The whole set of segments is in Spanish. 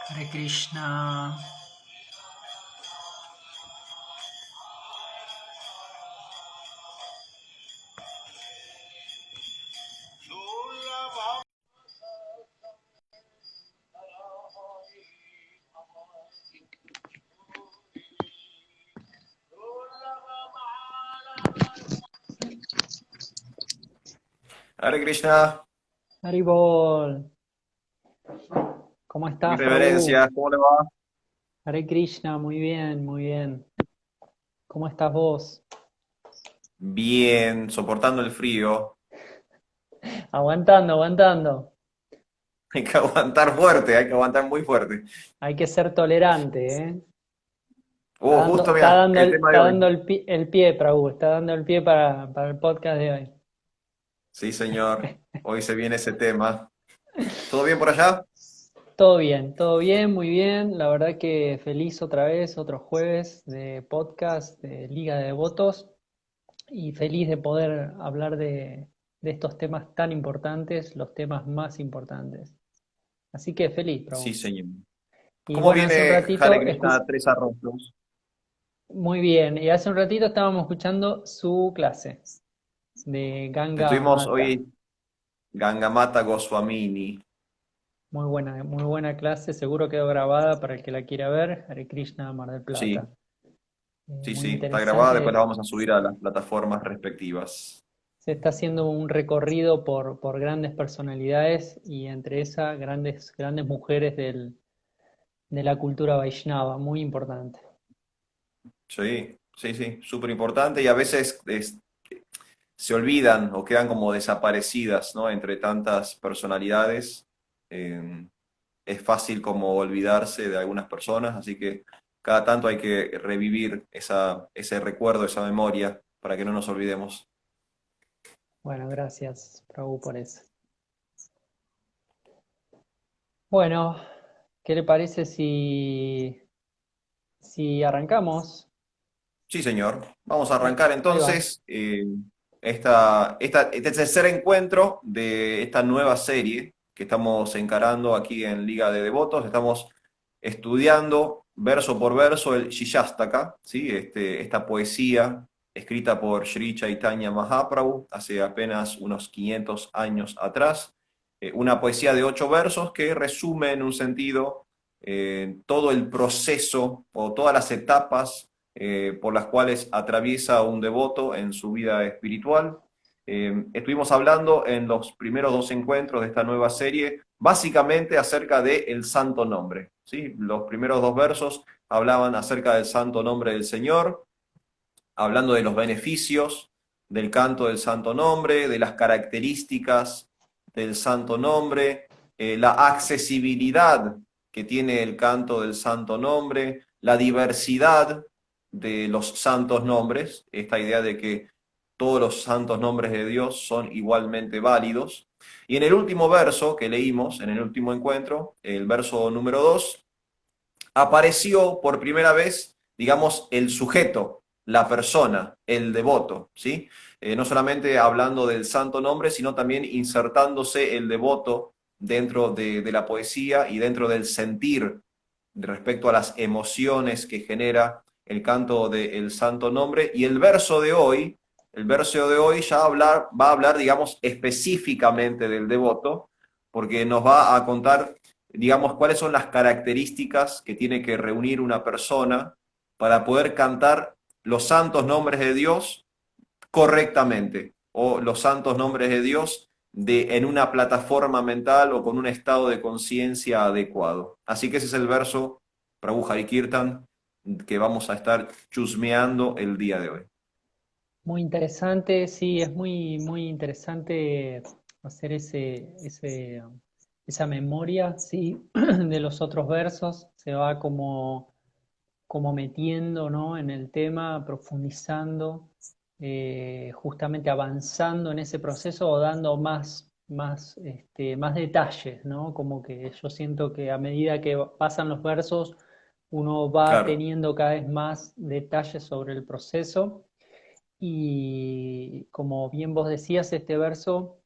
Hare Krishna. Hare Krishna, Haribol. ¿Cómo mi estás, Prabhu? reverencia, ¿cómo le va? Hare Krishna, muy bien, muy bien. ¿Cómo estás vos? Bien, soportando el frío. Aguantando, aguantando. Hay que aguantar fuerte, hay que aguantar muy fuerte. Hay que ser tolerante, ¿eh? Justo, mira, el tema de Está hoy. dando el pie, Prabhu. Está dando el pie para el podcast de hoy. Sí, señor, hoy se viene ese tema. ¿Todo bien por allá? Todo bien, muy bien. La verdad que feliz otra vez, otro jueves de podcast de Liga de Devotos y feliz de poder hablar de estos temas tan importantes, los temas más importantes. Así que feliz, Sí, Prabhu. señor. Y ¿Cómo bueno, hace un viene Hare ratito, Krishna Tres Arroyos? muy bien, y hace un ratito estábamos escuchando su clase de Ganga Estuvimos Mata. hoy Gangamata Goswamini. Muy buena clase, seguro quedó grabada para el que la quiera ver. Hare Krishna, Mar del Sí, Plata. sí, Muy sí, está grabada, después la interesante. vamos a subir a las plataformas respectivas. Se está haciendo un recorrido por grandes personalidades y entre esas grandes mujeres de la cultura Vaishnava, muy importante. Sí, sí, sí, súper importante y a veces se olvidan o quedan como desaparecidas, ¿no? Entre tantas personalidades. Eh, es fácil como olvidarse de algunas personas, así que cada tanto hay que revivir ese recuerdo, esa memoria, para que no nos olvidemos. Bueno, gracias, Prabhu, por eso. Bueno, ¿qué le parece si arrancamos? Sí, señor. Vamos a Ahí, arrancar ahí va. entonces este tercer encuentro de esta nueva serie que estamos encarando aquí en Liga de Devotos. Estamos estudiando verso por verso el Shikshastaka, ¿sí? Esta poesía escrita por Sri Chaitanya Mahaprabhu hace apenas unos 500 años atrás. Una poesía de 8 versos que resume en un sentido todo el proceso o todas las etapas por las cuales atraviesa un devoto en su vida espiritual. Estuvimos hablando en los primeros 2 encuentros de esta nueva serie, básicamente acerca del santo nombre. ¿Sí? Los primeros 2 versos hablaban acerca del santo nombre del Señor, hablando de los beneficios del canto del santo nombre, de las características del santo nombre, la accesibilidad que tiene el canto del santo nombre, la diversidad de los santos nombres, esta idea de que todos los santos nombres de Dios son igualmente válidos. Y en el último verso que leímos, en el último encuentro, el verso número 2, apareció por primera vez, digamos, el sujeto, la persona, el devoto, ¿sí? No solamente hablando del santo nombre, sino también insertándose el devoto dentro de la poesía y dentro del sentir respecto a las emociones que genera el canto del santo nombre. Y el verso de hoy ya va a hablar, digamos, específicamente del devoto, porque nos va a contar, digamos, cuáles son las características que tiene que reunir una persona para poder cantar los santos nombres de Dios correctamente, o los santos nombres de Dios en una plataforma mental o con un estado de conciencia adecuado. Así que ese es el verso Prabhu Hari Kirtan que vamos a estar chusmeando el día de hoy. Muy interesante, sí, es muy interesante hacer esa memoria, sí, de los otros versos. Se va como metiendo, ¿no? En el tema, profundizando, justamente avanzando en ese proceso o dando más detalles, ¿no? Como que yo siento que a medida que pasan los versos uno va Claro, teniendo cada vez más detalles sobre el proceso y como bien vos decías, este verso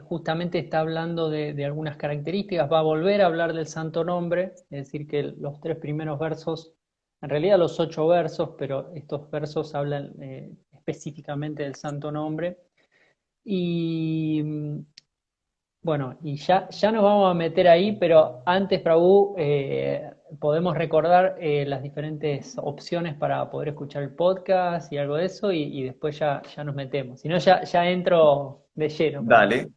justamente está hablando de algunas características, va a volver a hablar del santo nombre, es decir, que los tres primeros versos, en realidad los 8 versos, pero estos versos hablan específicamente del santo nombre. Y bueno, y ya nos vamos a meter ahí, pero antes, Prabhu, podemos recordar las diferentes opciones para poder escuchar el podcast y algo de eso, y después ya nos metemos. Si no, ya entro de lleno, Prabhu. dale.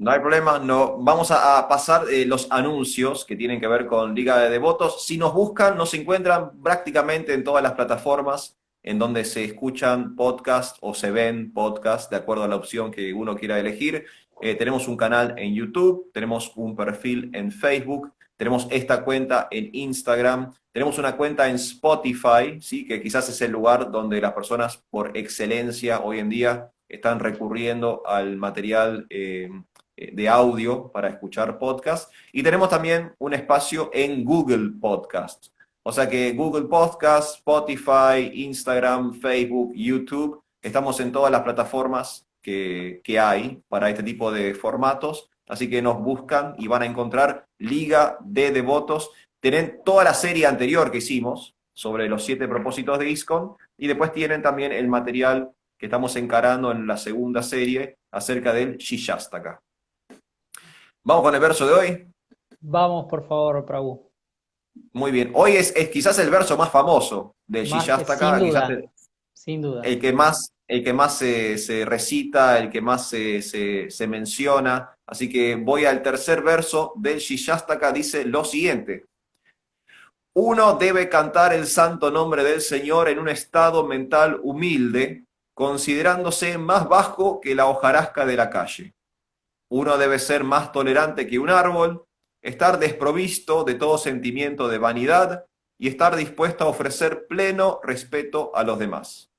No hay problema. No, vamos a pasar los anuncios que tienen que ver con Liga de Devotos. Si nos buscan, nos encuentran prácticamente en todas las plataformas en donde se escuchan podcasts o se ven podcasts, de acuerdo a la opción que uno quiera elegir. Tenemos un canal en YouTube, tenemos un perfil en Facebook, tenemos esta cuenta en Instagram, tenemos una cuenta en Spotify, ¿sí? Que quizás es el lugar donde las personas por excelencia hoy en día están recurriendo al material de audio para escuchar podcast. Y tenemos también un espacio en Google Podcast. O sea que Google Podcast, Spotify, Instagram, Facebook, YouTube, estamos en todas las plataformas que hay para este tipo de formatos. Así que nos buscan y van a encontrar Liga de Devotos. Tienen toda la serie anterior que hicimos sobre los 7 propósitos de ISKCON y después tienen también el material que estamos encarando en la segunda serie acerca del Shishastaka. Vamos con el verso de hoy. Vamos, por favor, Prabhu. Muy bien. Hoy es quizás el verso más famoso del Sin Shishastaka, quizás duda, sin duda. el que más se recita, el que más se menciona. Así que voy al tercer verso del Shishastaka, dice lo siguiente. Uno debe cantar el santo nombre del Señor en un estado mental humilde, considerándose más bajo que la hojarasca de la calle. Uno debe ser más tolerante que un árbol, estar desprovisto de todo sentimiento de vanidad y estar dispuesto a ofrecer pleno respeto a los demás.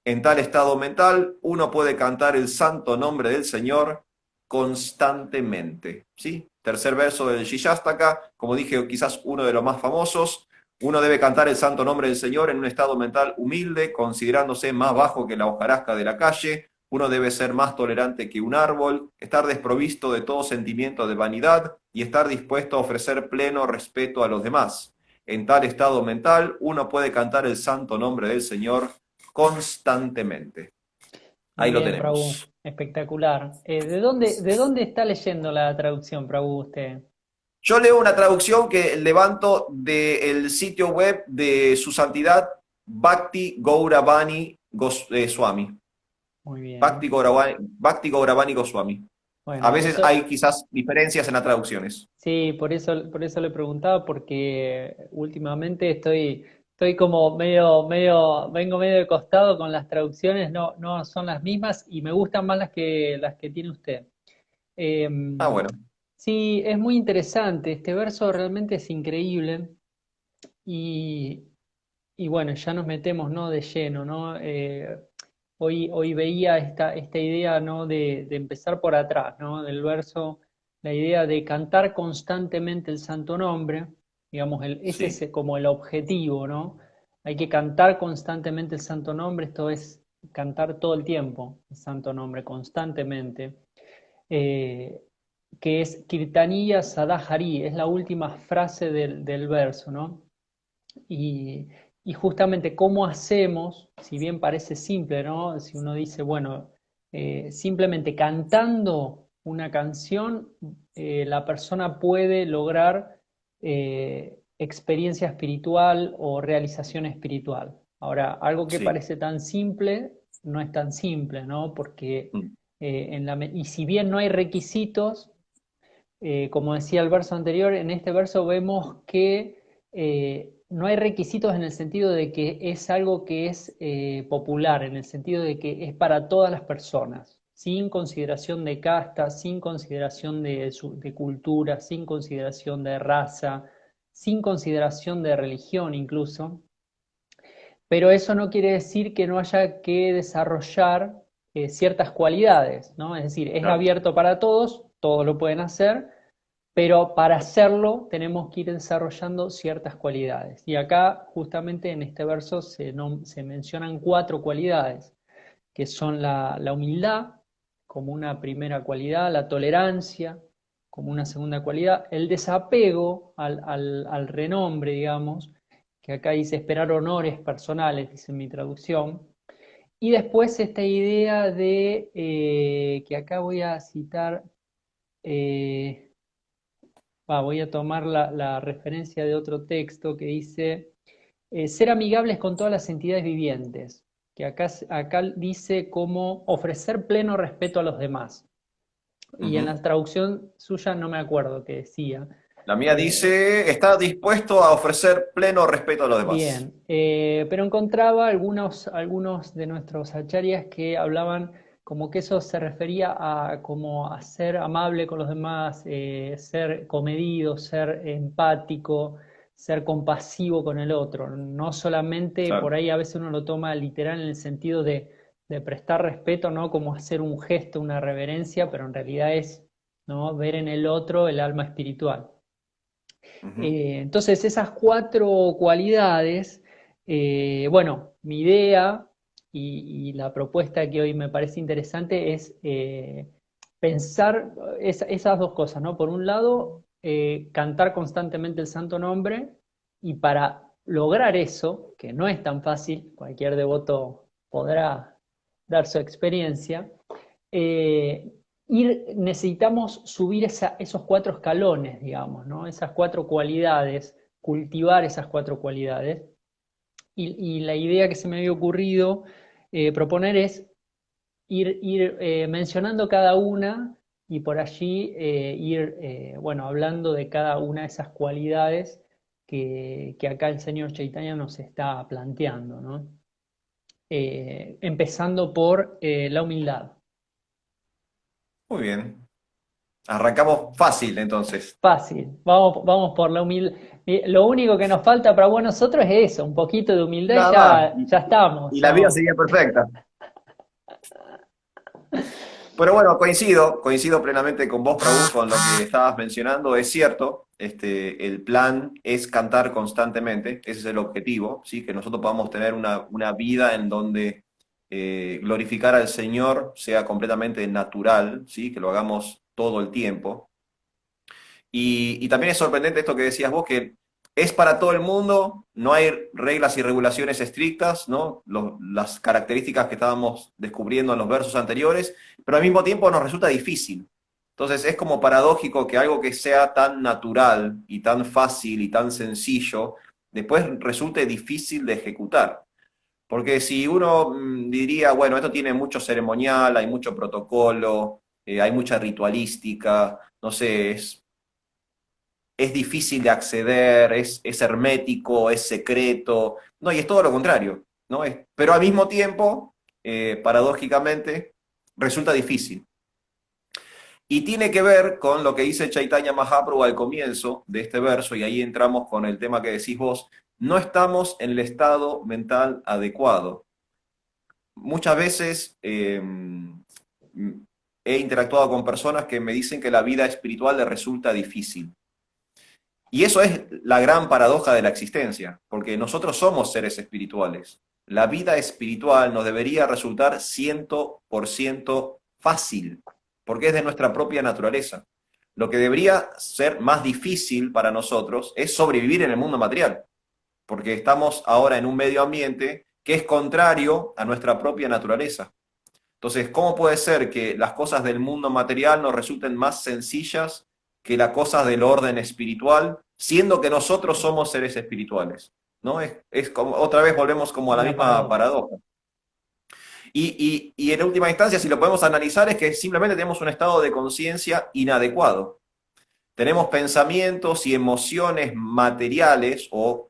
En tal estado mental, uno puede cantar el santo nombre del Señor constantemente. ¿Sí? Tercer verso del Shishastaka, como dije, quizás uno de los más famosos. Uno debe cantar el santo nombre del Señor en un estado mental humilde, considerándose más bajo que la hojarasca de la calle. Uno debe ser más tolerante que un árbol, estar desprovisto de todo sentimiento de vanidad y estar dispuesto a ofrecer pleno respeto a los demás. En tal estado mental, uno puede cantar el santo nombre del Señor constantemente. Muy Ahí lo bien, Prabhu. tenemos. Espectacular. ¿De dónde está leyendo la traducción, Prabhu, usted? Yo leo una traducción que levanto del sitio web de su santidad Bhakti Gauravani Swami. Muy bien. Bhakti Gauravani Goswami. A Bueno, veces eso, hay quizás diferencias en las traducciones. sí, por eso le preguntaba, porque últimamente estoy como vengo medio de costado con las traducciones, no son las mismas y me gustan más las que tiene usted. Ah, Em, bueno. sí, es muy interesante, este verso realmente es increíble y, y bueno, ya nos metemos, ¿no? De lleno, ¿no? Hoy veía esta idea, ¿no? De empezar por atrás, ¿no? Del verso, la idea de cantar constantemente el santo nombre, digamos, ese Sí, es como el objetivo, ¿no? Hay que cantar constantemente el santo nombre, esto es cantar todo el tiempo el santo nombre, constantemente. Eh, que es Kirtaniya Sadahari, es la última frase del verso, ¿no? Y, y justamente cómo hacemos, si bien parece simple, ¿no? Si uno dice, bueno, simplemente cantando una canción, la persona puede lograr experiencia espiritual o realización espiritual. Ahora, algo que sí. parece tan simple, no es tan simple, ¿no? Porque, Mm, y si bien no hay requisitos, como decía el verso anterior, en este verso vemos que no hay requisitos en el sentido de que es algo que es popular, en el sentido de que es para todas las personas, sin consideración de casta, sin consideración de cultura, sin consideración de raza, sin consideración de religión incluso. Pero eso no quiere decir que no haya que desarrollar ciertas cualidades, ¿no? Es decir, es claro. abierto para todos lo pueden hacer, pero para hacerlo tenemos que ir desarrollando ciertas cualidades. Y acá, justamente en este verso, se mencionan 4 cualidades, que son la humildad como una primera cualidad, la tolerancia como una segunda cualidad, el desapego al renombre, digamos, que acá dice esperar honores personales, dice en mi traducción, y después esta idea de, que acá voy a citar, eh, voy a tomar la referencia de otro texto que dice, ser amigables con todas las entidades vivientes, que acá dice como ofrecer pleno respeto a los demás. Y en Ujú. la traducción suya no me acuerdo qué decía. La mía Eh, dice, está dispuesto a ofrecer pleno respeto a los demás. Bien, pero encontraba algunos de nuestros acharyas que hablaban como que eso se refería a como a ser amable con los demás, ser comedido, ser empático, ser compasivo con el otro. No solamente por Claro. ahí a veces uno lo toma literal en el sentido de prestar respeto, ¿no? Como hacer un gesto, una reverencia, pero en realidad es, ¿no? Ver en el otro el alma espiritual. Ujú. Entonces, esas 4 cualidades, bueno, mi idea y la propuesta que hoy me parece interesante es pensar esas 2 cosas, ¿no? Por un lado, cantar constantemente el santo nombre y para lograr eso, que no es tan fácil, cualquier devoto podrá dar su experiencia, eh, necesitamos subir esos 4 escalones, digamos, ¿no? Esas 4 cualidades, cultivar esas 4 cualidades. Y la idea que se me había ocurrido proponer es ir mencionando cada una y por allí ir, bueno, hablando de cada una de esas cualidades que acá el señor Chaitanya nos está planteando, ¿no? Empezando por la humildad. Muy bien. Arrancamos fácil entonces. Fácil, vamos por la humildad. Lo único que nos falta para nosotros es eso, un poquito de humildad y Nada más. ya estamos. Y la vida sería perfecta. Pero bueno, coincido plenamente con vos, Prabhu, con lo que estabas mencionando. Es cierto, el plan es cantar constantemente, ese es el objetivo, ¿sí? Que nosotros podamos tener una vida en donde glorificar al Señor sea completamente natural, ¿sí? Que lo hagamos todo el tiempo. Y también es sorprendente esto que decías vos, que es para todo el mundo, no hay reglas y regulaciones estrictas, ¿no? Las características que estábamos descubriendo en los versos anteriores, pero al mismo tiempo nos resulta difícil. Entonces es como paradójico que algo que sea tan natural y tan fácil y tan sencillo, después resulte difícil de ejecutar. Porque si uno diría, bueno, esto tiene mucho ceremonial, hay mucho protocolo, hay mucha ritualística, no sé, es difícil de acceder, es hermético, es secreto. No, y es todo lo contrario, ¿no? Pero al mismo tiempo, paradójicamente, resulta difícil. Y tiene que ver con lo que dice Chaitanya Mahaprabhu al comienzo de este verso, y ahí entramos con el tema que decís vos, no estamos en el estado mental adecuado. Muchas veces he interactuado con personas que me dicen que la vida espiritual les resulta difícil. Y eso es la gran paradoja de la existencia, porque nosotros somos seres espirituales. La vida espiritual nos debería resultar 100% fácil, porque es de nuestra propia naturaleza. Lo que debería ser más difícil para nosotros es sobrevivir en el mundo material, porque estamos ahora en un medio ambiente que es contrario a nuestra propia naturaleza. Entonces, ¿cómo puede ser que las cosas del mundo material nos resulten más sencillas que las cosas del orden espiritual, siendo que nosotros somos seres espirituales? ¿No? Es como, otra vez volvemos como a la Una misma paradoja. paradoja. Y en última instancia, si lo podemos analizar, es que simplemente tenemos un estado de conciencia inadecuado. Tenemos pensamientos y emociones materiales o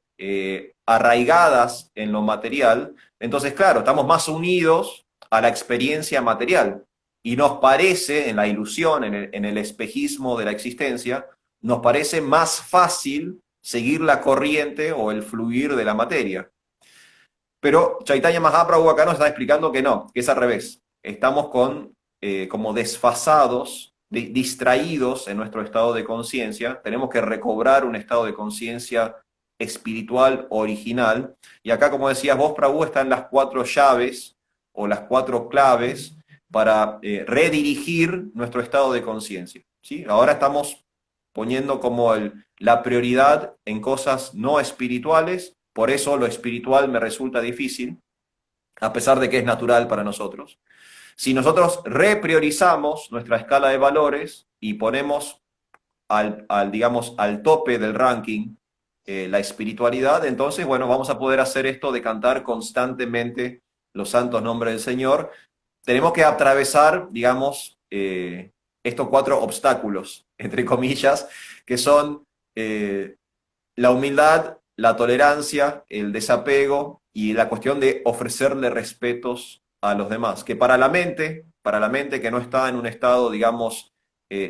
arraigadas en lo material. Entonces, claro, estamos más unidos a la experiencia material. Y nos parece, en la ilusión, en el espejismo de la existencia, nos parece más fácil seguir la corriente o el fluir de la materia. Pero Chaitanya Mahaprabhu acá nos está explicando que no, que es al revés. Estamos como desfasados distraídos en nuestro estado de conciencia, tenemos que recobrar un estado de conciencia espiritual original. Y acá, como decías vos, Prabhu, están las 4 llaves o las 4 claves para redirigir nuestro estado de conciencia, ¿sí? Ahora estamos poniendo como la prioridad en cosas no espirituales, por eso lo espiritual me resulta difícil, a pesar de que es natural para nosotros. Si nosotros repriorizamos nuestra escala de valores y ponemos digamos, al tope del ranking la espiritualidad, entonces, bueno, vamos a poder hacer esto de cantar constantemente los santos nombres del Señor. Tenemos que atravesar, digamos, estos 4 obstáculos, entre comillas, que son la humildad, la tolerancia, el desapego y la cuestión de ofrecerle respetos a los demás, que para la mente que no está en un estado, digamos,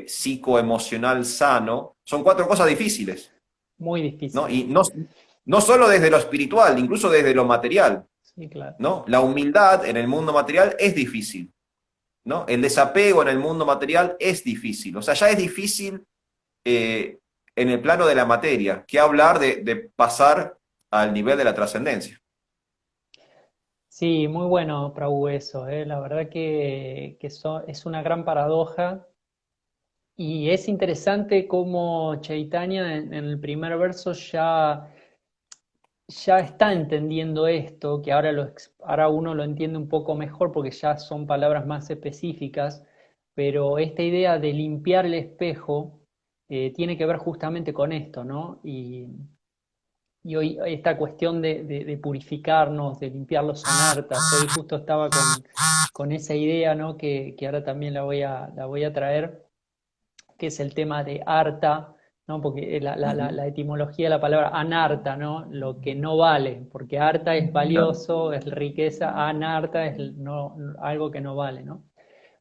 psicoemocional sano, son 4 cosas difíciles, Muy ¿no? difíciles. Y no, no solo desde lo espiritual, incluso desde lo material, Sí, claro. ¿no? La humildad en el mundo material es difícil, ¿no? El desapego en el mundo material es difícil, o sea, ya es difícil eh, en el plano de la materia, que hablar de pasar al nivel de la trascendencia. Sí, muy bueno, Prabhu, eso, ¿eh? La verdad que es una gran paradoja y es interesante cómo Chaitanya en el primer verso ya está entendiendo esto, que ahora, ahora uno lo entiende un poco mejor porque ya son palabras más específicas, pero esta idea de limpiar el espejo tiene que ver justamente con esto, ¿no? Y hoy esta cuestión de purificarnos, de limpiar los anartas, hoy justo estaba con esa idea, ¿no? Que ahora también la voy a traer, que es el tema de harta, ¿no? Porque Ujú. la etimología de la palabra anarta, ¿no? Lo que no vale, porque harta es Claro, valioso, es riqueza, anarta es no, algo que no vale, ¿no?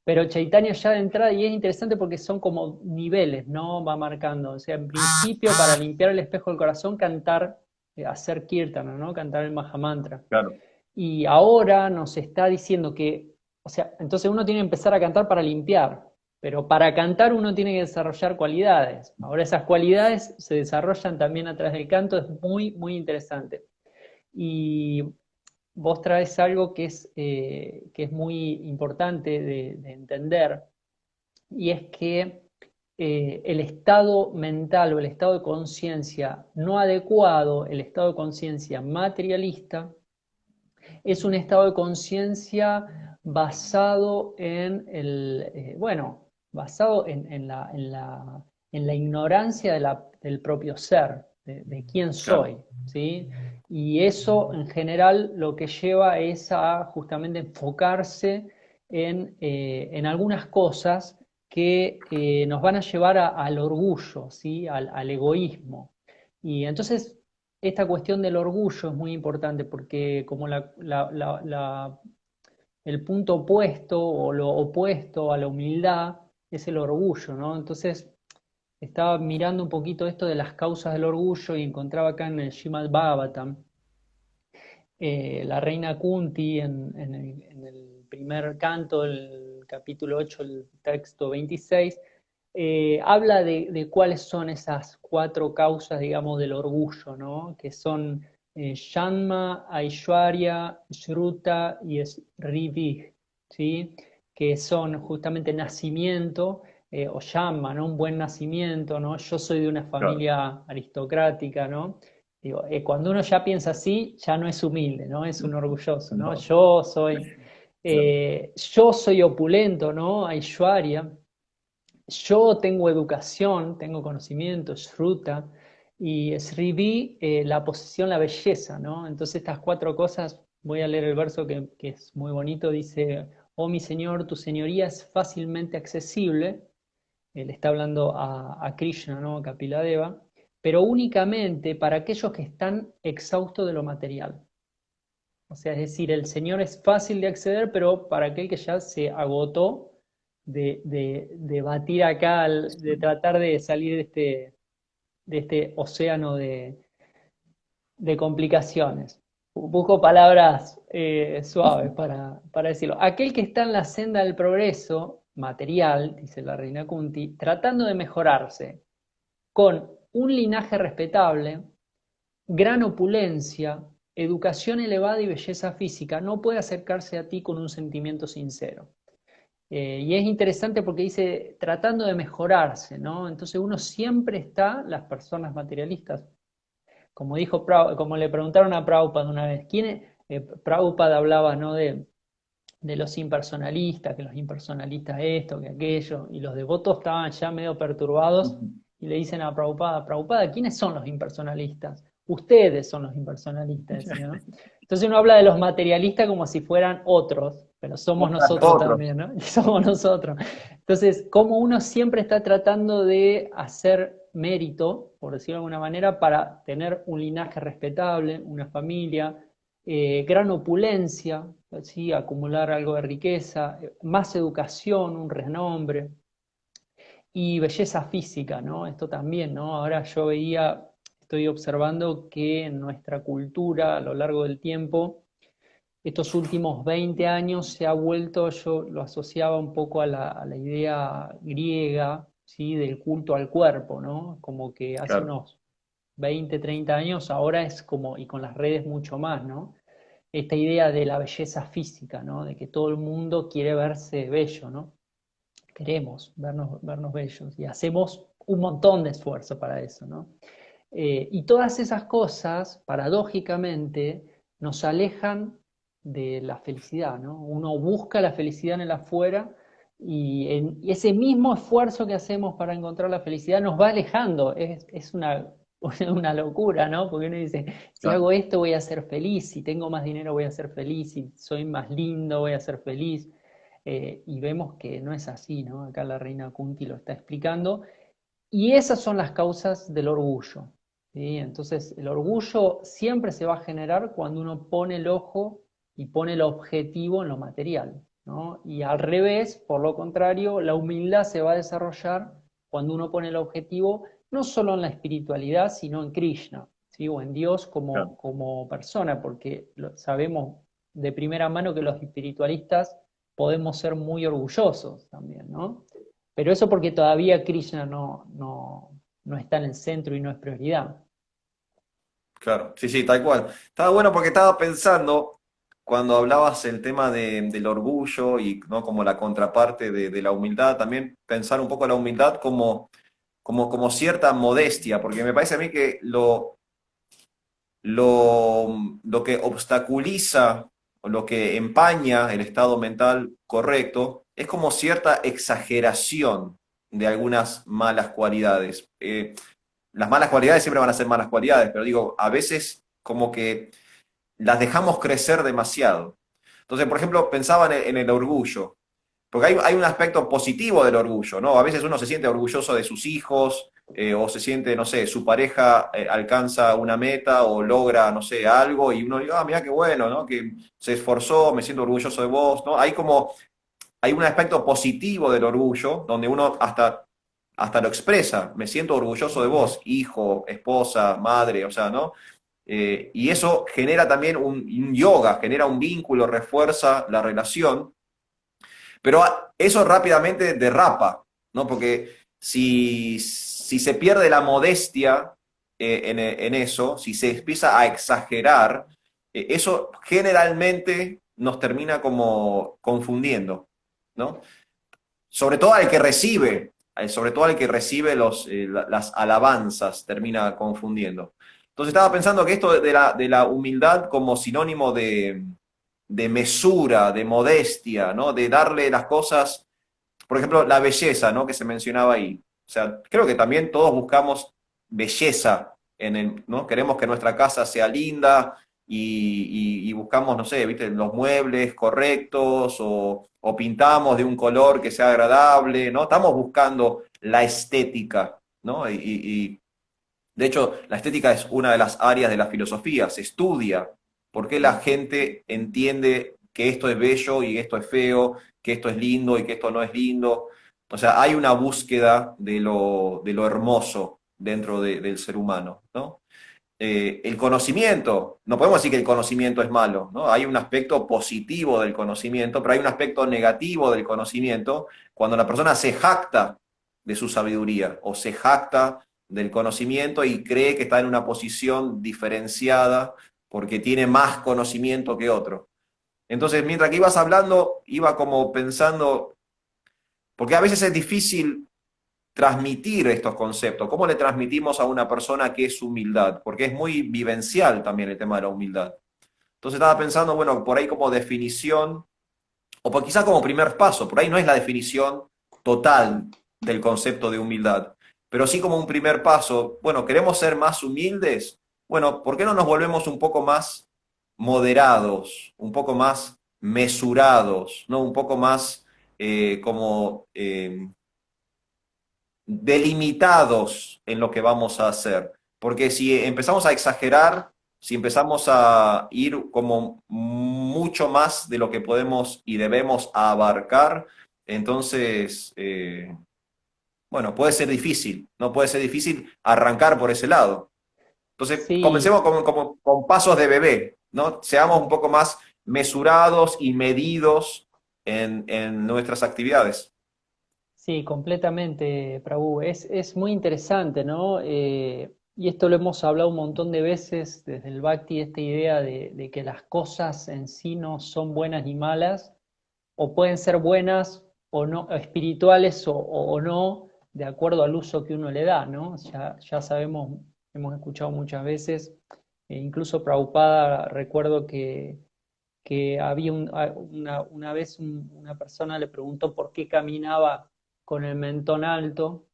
Pero Chaitanya ya de entrada, y es interesante porque son como niveles, ¿no? Va marcando. O sea, en principio, para limpiar el espejo del corazón, cantar, hacer kirtana, ¿no? Cantar el Mahamantra. claro. Y ahora nos está diciendo que, o sea, entonces uno tiene que empezar a cantar para limpiar, pero para cantar uno tiene que desarrollar cualidades. Ahora esas cualidades se desarrollan también a través del canto, es muy, muy interesante. Y vos traes algo que es muy importante de entender, y es que el estado mental o el estado de conciencia no adecuado, el estado de conciencia materialista, es un estado de conciencia basado en bueno, basado en la ignorancia del propio ser, de quién Claro. soy, ¿sí? Y eso en general lo que lleva es a justamente enfocarse en algunas cosas que nos van a llevar al orgullo, ¿sí? Al egoísmo. Y entonces esta cuestión del orgullo es muy importante porque como el punto opuesto o lo opuesto a la humildad es el orgullo, ¿no? Entonces estaba mirando un poquito esto de las causas del orgullo y encontraba acá en el Srimad Bhagavatam la reina Kunti en el primer canto del capítulo 8, el texto 26, habla de cuáles son esas 4 causas, digamos, del orgullo, ¿no? Que son Shanma, Aishwarya, Shruta y Srivig, ¿sí? Que son justamente nacimiento o Shanma, ¿no? Un buen nacimiento, ¿no? Yo soy de una Claro. familia aristocrática, ¿no? Digo, cuando uno ya piensa así, ya no es humilde, ¿no? Es un orgulloso, ¿no? No, claro. Yo soy opulento, ¿no? Aishwarya. Yo tengo educación, tengo conocimiento, Shruta. Y Srivi, la posesión, la belleza, ¿no? Entonces estas 4 cosas, voy a leer el verso que es muy bonito, dice, oh mi señor, tu señoría es fácilmente accesible. Él está hablando a Krishna, ¿no? A Kapiladeva, pero únicamente para aquellos que están exhaustos de lo material. O sea, es decir, el Señor es fácil de acceder, pero para aquel que ya se agotó de batir acá, de tratar de salir de este océano de complicaciones. Busco palabras suaves para decirlo. Aquel que está en la senda del progreso material, dice la reina Kunti, tratando de mejorarse con un linaje respetable, gran opulencia, educación elevada y belleza física, no puede acercarse a ti con un sentimiento sincero. Y es interesante porque dice tratando de mejorarse, ¿no? Entonces uno siempre está, las personas materialistas, como dijo, como le preguntaron a Prabhupada una vez, ¿quién es? Prabhupada hablaba, ¿no? De los impersonalistas, que los impersonalistas esto, que aquello, y los devotos estaban ya medio perturbados y le dicen a Prabhupada, Prabhupada, ¿quiénes son los impersonalistas? Ustedes son los impersonalistas, decía, ¿no? Entonces uno habla de los materialistas como si fueran otros, pero somos nosotros Otros. también, ¿no? Y somos nosotros. Entonces, como uno siempre está tratando de hacer mérito, por decirlo de alguna manera, para tener un linaje respetable, una familia, gran opulencia, ¿sí? Acumular algo de riqueza, más educación, un renombre y belleza física, ¿no? Esto también, ¿no? Ahora yo veía, estoy observando que en nuestra cultura a lo largo del tiempo, estos últimos 20 años se ha vuelto, yo lo asociaba un poco a la idea griega, ¿sí? Del culto al cuerpo, ¿no? Como que hace Claro, unos 20, 30 años, ahora es como, y con las redes mucho más, ¿no? Esta idea de la belleza física, ¿no? De que todo el mundo quiere verse bello, ¿no? Queremos vernos bellos y hacemos un montón de esfuerzo para eso, ¿no? Y todas esas cosas, paradójicamente, nos alejan de la felicidad, ¿no? Uno busca la felicidad en el afuera y ese mismo esfuerzo que hacemos para encontrar la felicidad nos va alejando. Es una locura, ¿no? Porque uno dice, si claro. hago esto voy a ser feliz, si tengo más dinero voy a ser feliz, si soy más lindo voy a ser feliz. Y vemos que no es así, ¿no? Acá la reina Kunti lo está explicando. Y esas son las causas del orgullo. ¿Sí? Entonces, el orgullo siempre se va a generar cuando uno pone el ojo y pone el objetivo en lo material, ¿no? Y al revés, por lo contrario, la humildad se va a desarrollar cuando uno pone el objetivo no solo en la espiritualidad, sino en Krishna, ¿sí? O en Dios Claro. como persona, porque sabemos de primera mano que los espiritualistas podemos ser muy orgullosos también, ¿no? Pero eso porque todavía Krishna no está en el centro y no es prioridad. Claro, sí, sí, tal cual. Estaba bueno porque estaba pensando, cuando hablabas el tema del orgullo y no como la contraparte de la humildad, también pensar un poco la humildad como cierta modestia, porque me parece a mí que lo que obstaculiza o lo que empaña el estado mental correcto es como cierta exageración de algunas malas cualidades. Las malas cualidades siempre van a ser malas cualidades, pero digo, a veces como que las dejamos crecer demasiado. Entonces, por ejemplo, pensaba en el orgullo, porque hay un aspecto positivo del orgullo, ¿no? A veces uno se siente orgulloso de sus hijos, o se siente, no sé, su pareja alcanza una meta o logra, no sé, algo, y uno dice, ah, mira qué bueno, ¿no? Que se esforzó, me siento orgulloso de vos, ¿no? Hay un aspecto positivo del orgullo, donde uno hasta lo expresa, me siento orgulloso de vos, hijo, esposa, madre, o sea, ¿no? Y eso genera también un yoga, genera un vínculo, refuerza la relación, pero eso rápidamente derrapa, ¿no? Porque si se pierde la modestia en eso, si se empieza a exagerar, eso generalmente nos termina como confundiendo, ¿no? Sobre todo al que recibe, sobre todo al que recibe las alabanzas, termina confundiendo. Entonces estaba pensando que esto de la humildad como sinónimo de mesura, de modestia, ¿no? De darle las cosas, por ejemplo, la belleza, ¿no? Que se mencionaba ahí. O sea, creo que también todos buscamos belleza ¿no? Queremos que nuestra casa sea linda y buscamos, no sé, ¿viste? Los muebles correctos o pintamos de un color que sea agradable, ¿no? Estamos buscando la estética, ¿no? De hecho, la estética es una de las áreas de la filosofía, se estudia por qué la gente entiende que esto es bello y esto es feo, que esto es lindo y que esto no es lindo. O sea, hay una búsqueda de lo hermoso dentro del ser humano, ¿no? el conocimiento, no podemos decir que el conocimiento es malo, ¿no? Hay un aspecto positivo del conocimiento, pero hay un aspecto negativo del conocimiento cuando la persona se jacta de su sabiduría o se jacta del conocimiento y cree que está en una posición diferenciada porque tiene más conocimiento que otro. Entonces, mientras que ibas hablando, iba como pensando, porque a veces es difícil transmitir estos conceptos. ¿Cómo le transmitimos a una persona qué es humildad? Porque es muy vivencial también el tema de la humildad. Entonces estaba pensando, bueno, por ahí como definición, o por quizá como primer paso, por ahí no es la definición total del concepto de humildad, pero sí como un primer paso, bueno, ¿queremos ser más humildes? Bueno, ¿por qué no nos volvemos un poco más moderados, un poco más mesurados, ¿no? Un poco más como delimitados en lo que vamos a hacer. Porque si empezamos a exagerar, si empezamos a ir como mucho más de lo que podemos y debemos abarcar, entonces, bueno, puede ser difícil, ¿no? Puede ser difícil arrancar por ese lado. Entonces, Sí, comencemos con pasos de bebé, ¿no? Seamos un poco más mesurados y medidos en nuestras actividades. sí, completamente, Prabhu. Es muy interesante, ¿no? Y esto lo hemos hablado un montón de veces desde el Bhakti, esta idea de que las cosas en sí no son buenas ni malas, o pueden ser buenas o no, espirituales o no, de acuerdo al uso que uno le da, ¿no? Ya sabemos, hemos escuchado muchas veces, incluso Prabhupada, recuerdo que había una vez una persona le preguntó por qué caminaba con el mentón alto,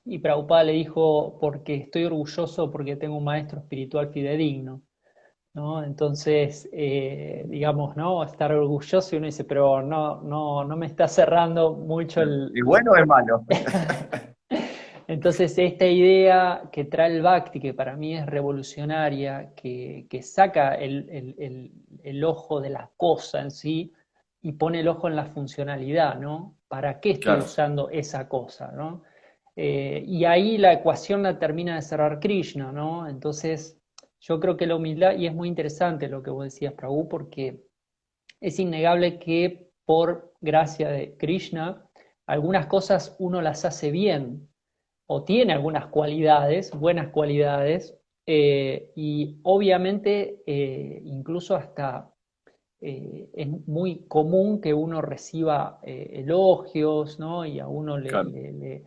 y Prabhupada le dijo, porque estoy orgulloso porque tengo un maestro espiritual fidedigno. ¿No? Entonces, digamos, ¿no? Estar orgulloso y uno dice, pero no me está cerrando mucho ¿Es bueno o es malo? Entonces, esta idea que trae el Bhakti, que para mí es revolucionaria, que saca el ojo de la cosa en sí y pone el ojo en la funcionalidad, ¿no? ¿Para qué estoy Claro, usando esa cosa, ¿no? Y ahí la ecuación la termina de cerrar Krishna, ¿no? Entonces, yo creo que la humildad, y es muy interesante lo que vos decías, Prabhu, porque es innegable que por gracia de Krishna, algunas cosas uno las hace bien o tiene algunas cualidades, buenas cualidades, y obviamente incluso hasta es muy común que uno reciba elogios, ¿no? Y a uno claro. le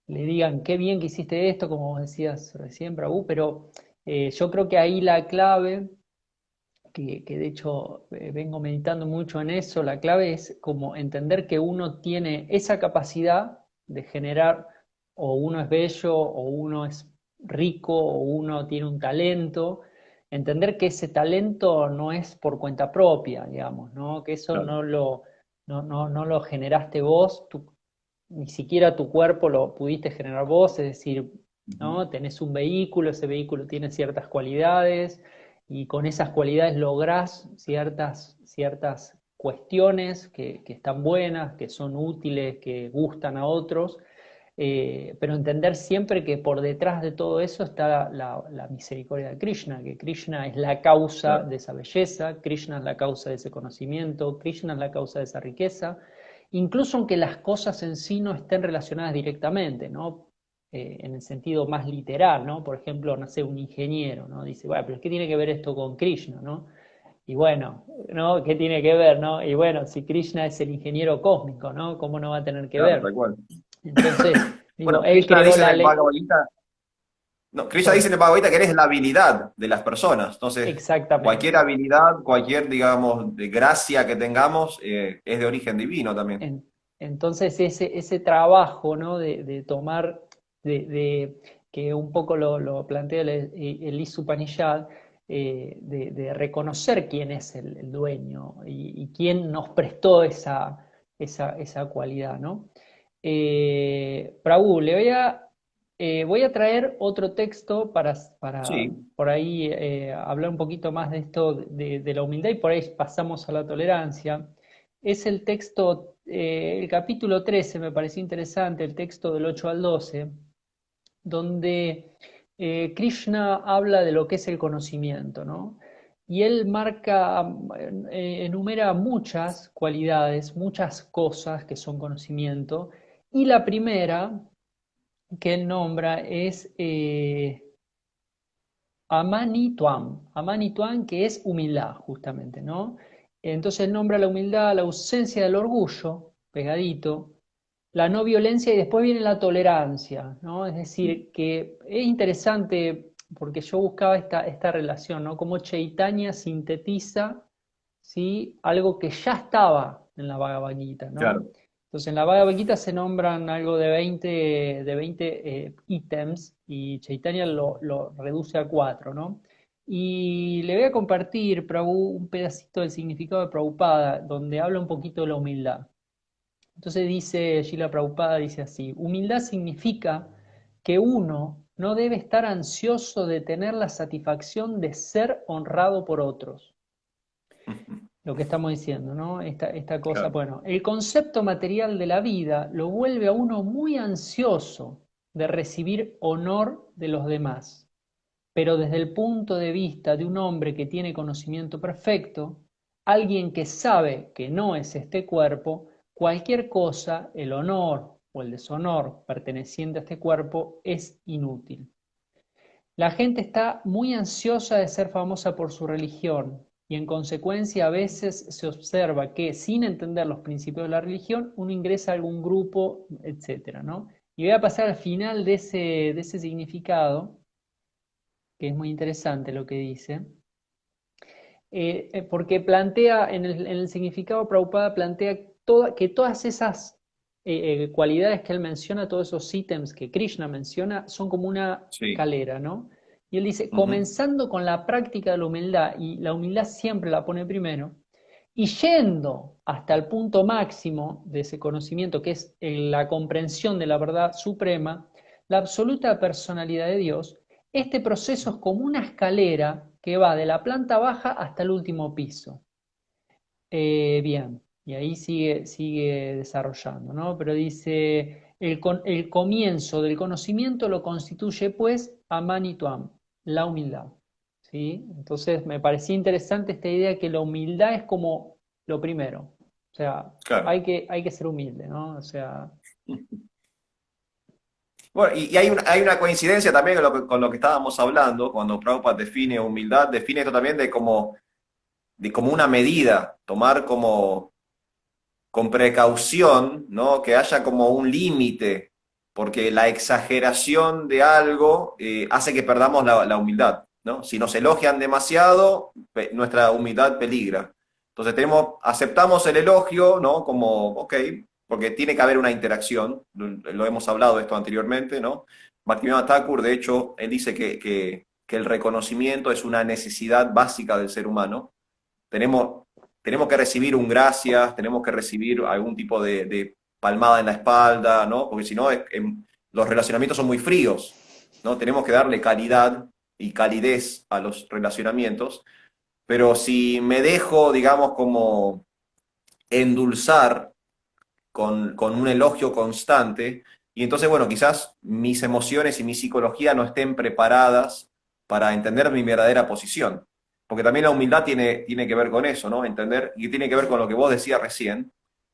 digan qué bien que hiciste esto, como vos decías recién, Prabhu, pero yo creo que ahí la clave que de hecho vengo meditando mucho en eso, la clave es como entender que uno tiene esa capacidad de generar, o uno es bello, o uno es rico, o uno tiene un talento, entender que ese talento no es por cuenta propia, digamos, ¿no? Que eso Claro. no lo generaste vos, ni siquiera tu cuerpo lo pudiste generar vos, es decir, Ujú. ¿no? Tenés un vehículo, ese vehículo tiene ciertas cualidades y con esas cualidades lográs ciertas cuestiones que están buenas, que son útiles, que gustan a otros, pero entender siempre que por detrás de todo eso está la misericordia de Krishna, que Krishna es la causa Claro, de esa belleza, Krishna es la causa de ese conocimiento, Krishna es la causa de esa riqueza, incluso aunque las cosas en sí no estén relacionadas directamente, ¿no? En el sentido más literal, ¿no? Por ejemplo, no sé, un ingeniero, ¿no? Dice, bueno, pero ¿qué tiene que ver esto con Krishna, ¿no? Y bueno, ¿no? ¿Qué tiene que ver, ¿no? Y bueno, si Krishna es el ingeniero cósmico, ¿no? ¿Cómo no va a tener que claro, ver? tal cual. Entonces, digo, Bueno, él Krishna creó dice en la el ley. Bhagavad Gita, no, Krishna dice Yo, en el Bhagavad Gita que eres la habilidad de las personas. Entonces, cualquier exactamente. habilidad, cualquier, digamos, de gracia que tengamos, es de origen divino también. En- entonces, ese trabajo, ¿no? De tomar, de- que un poco lo plantea el Isupanishad, de reconocer quién es el dueño y quién nos prestó esa cualidad, ¿no? Prabhu, voy a traer otro texto para Sí, por ahí hablar un poquito más de esto de la humildad y por ahí pasamos a la tolerancia. Es el texto, el capítulo 13 me pareció interesante, el texto del 8 al 12, donde Krishna habla de lo que es el conocimiento, ¿no? Y él enumera muchas cualidades, muchas cosas que son conocimiento, y la primera que él nombra es Amanituam, que es humildad, justamente, ¿no? Entonces él nombra la humildad, la ausencia del orgullo, pegadito, la no violencia y después viene la tolerancia, ¿no? Es decir, que es interesante porque yo buscaba esta relación, ¿no? Cómo Chaitanya sintetiza, ¿sí? Algo que ya estaba en la Bhagavad Gita, ¿no? Claro. Entonces en la Bhagavad Gita se nombran algo de 20 ítems y Chaitanya lo reduce a 4, ¿no? Y le voy a compartir, Prabhu, un pedacito del significado de Prabhupada, donde habla un poquito de la humildad. Entonces dice, Srila Prabhupada dice así, humildad significa que uno no debe estar ansioso de tener la satisfacción de ser honrado por otros. Lo que estamos diciendo, ¿no? Esta cosa, Claro. bueno, el concepto material de la vida lo vuelve a uno muy ansioso de recibir honor de los demás. Pero desde el punto de vista de un hombre que tiene conocimiento perfecto, alguien que sabe que no es este cuerpo, cualquier cosa, el honor o el deshonor perteneciente a este cuerpo, es inútil. La gente está muy ansiosa de ser famosa por su religión y en consecuencia a veces se observa que sin entender los principios de la religión uno ingresa a algún grupo, etcétera, ¿no? Y voy a pasar al final de ese significado, que es muy interesante lo que dice, porque plantea, en el significado Prabhupada plantea que todas esas cualidades que él menciona, todos esos ítems que Krishna menciona, son como una Sí. escalera, ¿no? Y él dice, Ujú. comenzando con la práctica de la humildad, y la humildad siempre la pone primero, y yendo hasta el punto máximo de ese conocimiento, que es la comprensión de la verdad suprema, la absoluta personalidad de Dios, este proceso es como una escalera que va de la planta baja hasta el último piso. Bien, y ahí sigue desarrollando, ¿no? Pero dice, el comienzo del conocimiento lo constituye pues Amanituam, la humildad. ¿Sí? Entonces me parecía interesante esta idea que la humildad es como lo primero. O sea, Claro. hay que ser humilde, ¿no? O sea, Bueno, y hay una coincidencia también con lo que estábamos hablando, cuando Prabhupada define humildad, define esto también de como una medida, tomar como con precaución, ¿no? Que haya como un límite, porque la exageración de algo hace que perdamos la humildad, ¿no? Si nos elogian demasiado, nuestra humildad peligra. Entonces aceptamos el elogio, ¿no? Como, ok, porque tiene que haber una interacción, lo hemos hablado esto anteriormente, ¿no? Bhaktivinoda Thakur, de hecho, él dice que el reconocimiento es una necesidad básica del ser humano. Tenemos, tenemos que recibir un gracias, tenemos que recibir algún tipo de palmada en la espalda, ¿no? Porque si no, los relacionamientos son muy fríos, ¿no? Tenemos que darle calidad y calidez a los relacionamientos, pero si me dejo, digamos, como endulzar con un elogio constante, y entonces, bueno, quizás mis emociones y mi psicología no estén preparadas para entender mi verdadera posición. Porque también la humildad tiene que ver con eso, ¿no? Entender, y tiene que ver con lo que vos decías recién.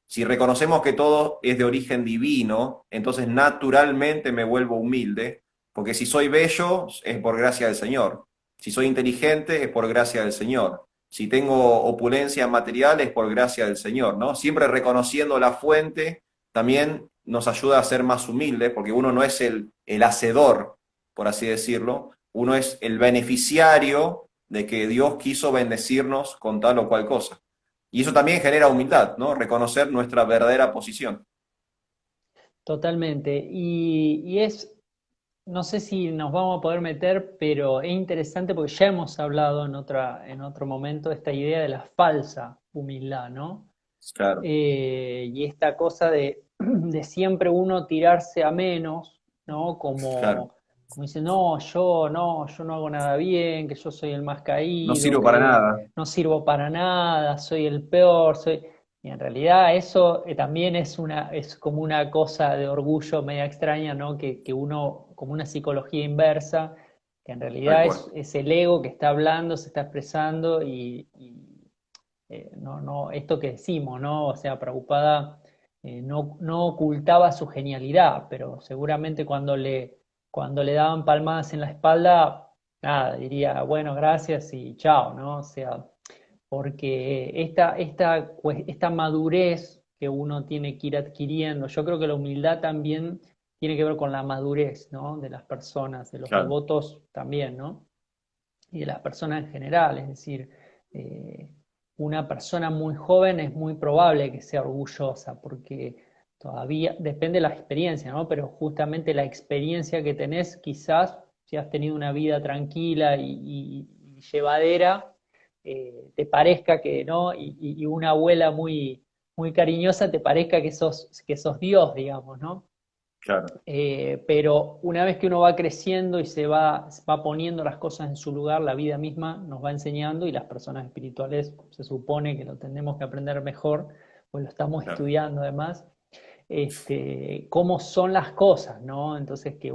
Si reconocemos que todo es de origen divino, entonces naturalmente me vuelvo humilde, porque si soy bello es por gracia del Señor. Si soy inteligente es por gracia del Señor. Si tengo opulencia material es por gracia del Señor, ¿no? Siempre reconociendo la fuente también nos ayuda a ser más humildes, porque uno no es el hacedor, por así decirlo, uno es el beneficiario de que Dios quiso bendecirnos con tal o cual cosa. Y eso también genera humildad, ¿no? Reconocer nuestra verdadera posición. totalmente. Y no sé si nos vamos a poder meter, pero es interesante porque ya hemos hablado en otro momento de esta idea de la falsa humildad, ¿no? Claro, Y esta cosa de siempre uno tirarse a menos, ¿no? claro. Como dice, no hago nada bien, que yo soy el más No caído, sirvo para que nada. no sirvo para nada, soy el peor, Y en realidad eso también es como una cosa de orgullo media extraña, ¿no? Que uno, como una psicología inversa, que en tal realidad cual. es el ego que está hablando, se está expresando no, esto que decimos, ¿no? O sea, Prabhupada no ocultaba su genialidad, pero seguramente cuando le daban palmadas en la espalda, nada, diría, bueno, gracias y chao, ¿no? O sea, porque esta madurez que uno tiene que ir adquiriendo, yo creo que la humildad también tiene que ver con la madurez, ¿no? De las personas, de los Claro, devotos también, ¿no? Y de las personas en general, es decir, eh, una persona muy joven es muy probable que sea orgullosa, porque todavía depende de la experiencia, ¿no? Pero justamente la experiencia que tenés, quizás si has tenido una vida tranquila y llevadera, te parezca que, ¿no? Y una abuela muy cariñosa te parezca que sos Dios, digamos, ¿no? claro. Pero una vez que uno va creciendo y se va poniendo las cosas en su lugar, la vida misma nos va enseñando y las personas espirituales se supone que lo tenemos que aprender mejor, pues lo estamos Claro. estudiando además, cómo son las cosas, ¿no? Entonces que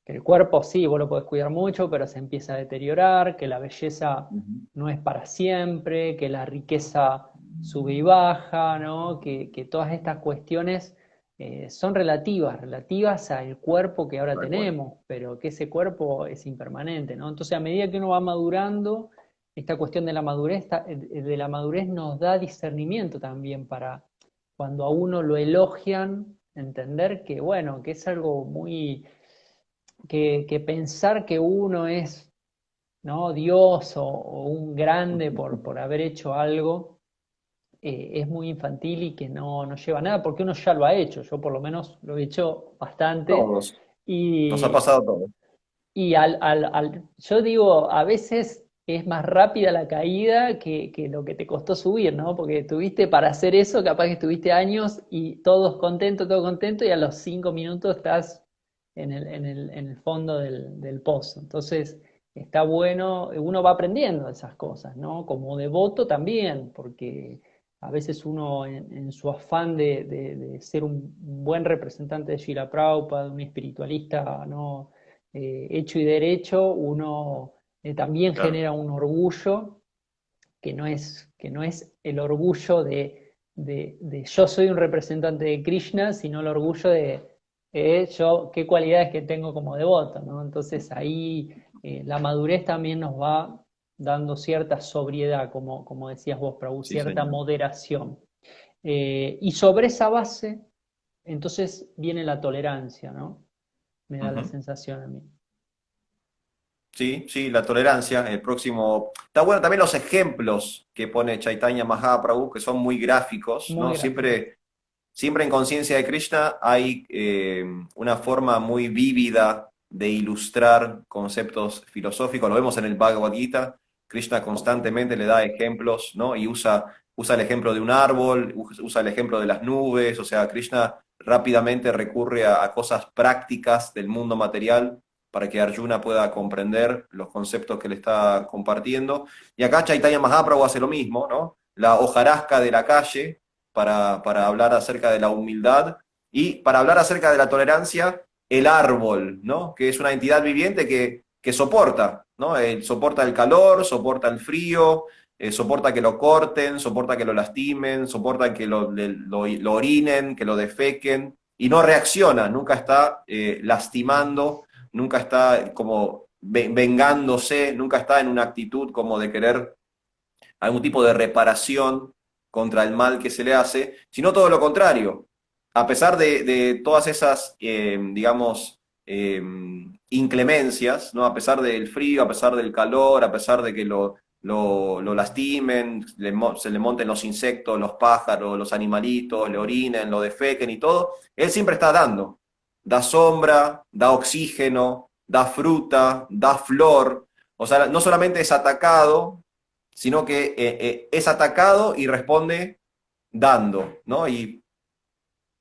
el cuerpo sí, vos lo podés cuidar mucho, pero se empieza a deteriorar, que la belleza Ujú. no es para siempre, que la riqueza sube y baja, ¿no? Que todas estas cuestiones son relativas al cuerpo que ahora Tal cual. tenemos, pero que ese cuerpo es impermanente, ¿no? Entonces, a medida que uno va madurando, esta cuestión de la madurez nos da discernimiento también para cuando a uno lo elogian, entender que, bueno, que es algo que pensar que uno es, ¿no? Dios o un grande por haber hecho algo es muy infantil y que no lleva a nada, porque uno ya lo ha hecho, yo por lo menos lo he hecho bastante, Todos. Nos ha y, pasado todo. y yo digo, a veces es más rápida la caída que lo que te costó subir, ¿no? Porque tuviste para hacer eso, capaz que estuviste años y todo contento, y a los 5 minutos estás en el fondo del pozo. Entonces, está bueno, uno va aprendiendo esas cosas, ¿no? Como devoto también, porque a veces uno en su afán de ser un buen representante de Shila Prabhupada, un espiritualista, ¿no? Hecho y derecho, uno también Claro. genera un orgullo que no es el orgullo de yo soy un representante de Krishna, sino el orgullo de yo, qué cualidades que tengo como devoto, ¿no? Entonces ahí la madurez también nos va dando cierta sobriedad, como decías vos, Prabhu, Sí, cierta señor. moderación. Y sobre esa base, entonces viene la tolerancia, ¿no? Me da la Ujú. sensación a mí. Sí, sí, la tolerancia, el próximo. Está bueno también los ejemplos que pone Chaitanya Mahaprabhu, que son muy gráficos, Muy ¿no? gráfico. Siempre en Conciencia de Krishna hay una forma muy vívida de ilustrar conceptos filosóficos. Lo vemos en el Bhagavad Gita. Krishna constantemente le da ejemplos, ¿no? Y usa el ejemplo de un árbol, usa el ejemplo de las nubes. O sea, Krishna rápidamente recurre a cosas prácticas del mundo material para que Arjuna pueda comprender los conceptos que le está compartiendo. Y acá Chaitanya Mahaprabhu hace lo mismo, ¿no? La hojarasca de la calle para hablar acerca de la humildad y para hablar acerca de la tolerancia, el árbol, ¿no? Que es una entidad viviente que soporta, ¿no? Soporta el calor, soporta el frío, soporta que lo corten, soporta que lo lastimen, soporta que lo orinen, que lo defequen, y no reacciona, nunca está lastimando, nunca está como vengándose, nunca está en una actitud como de querer algún tipo de reparación contra el mal que se le hace, sino todo lo contrario. A pesar de todas esas, digamos, inclemencias, ¿no? A pesar del frío, a pesar del calor, a pesar de que lo lastimen, se le monten los insectos, los pájaros, los animalitos, le orinen, lo defequen y todo, él siempre está dando. Da sombra, da oxígeno, da fruta, da flor. O sea, no solamente es atacado, sino que es atacado y responde dando, ¿no? Y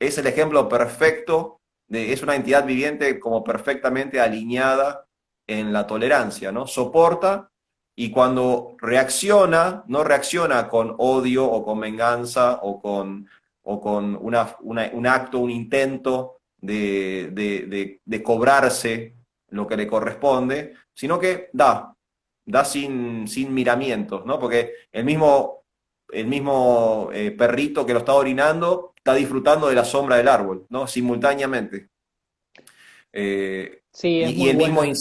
es el ejemplo perfecto es una entidad viviente como perfectamente alineada en la tolerancia, ¿no? Soporta y cuando reacciona, no reacciona con odio o con venganza o con un acto, un intento de cobrarse lo que le corresponde, sino que da sin miramientos, ¿no? Porque el mismo perrito que lo está orinando está disfrutando de la sombra del árbol, ¿no? Simultáneamente. Sí, es Y muy el mismo bueno.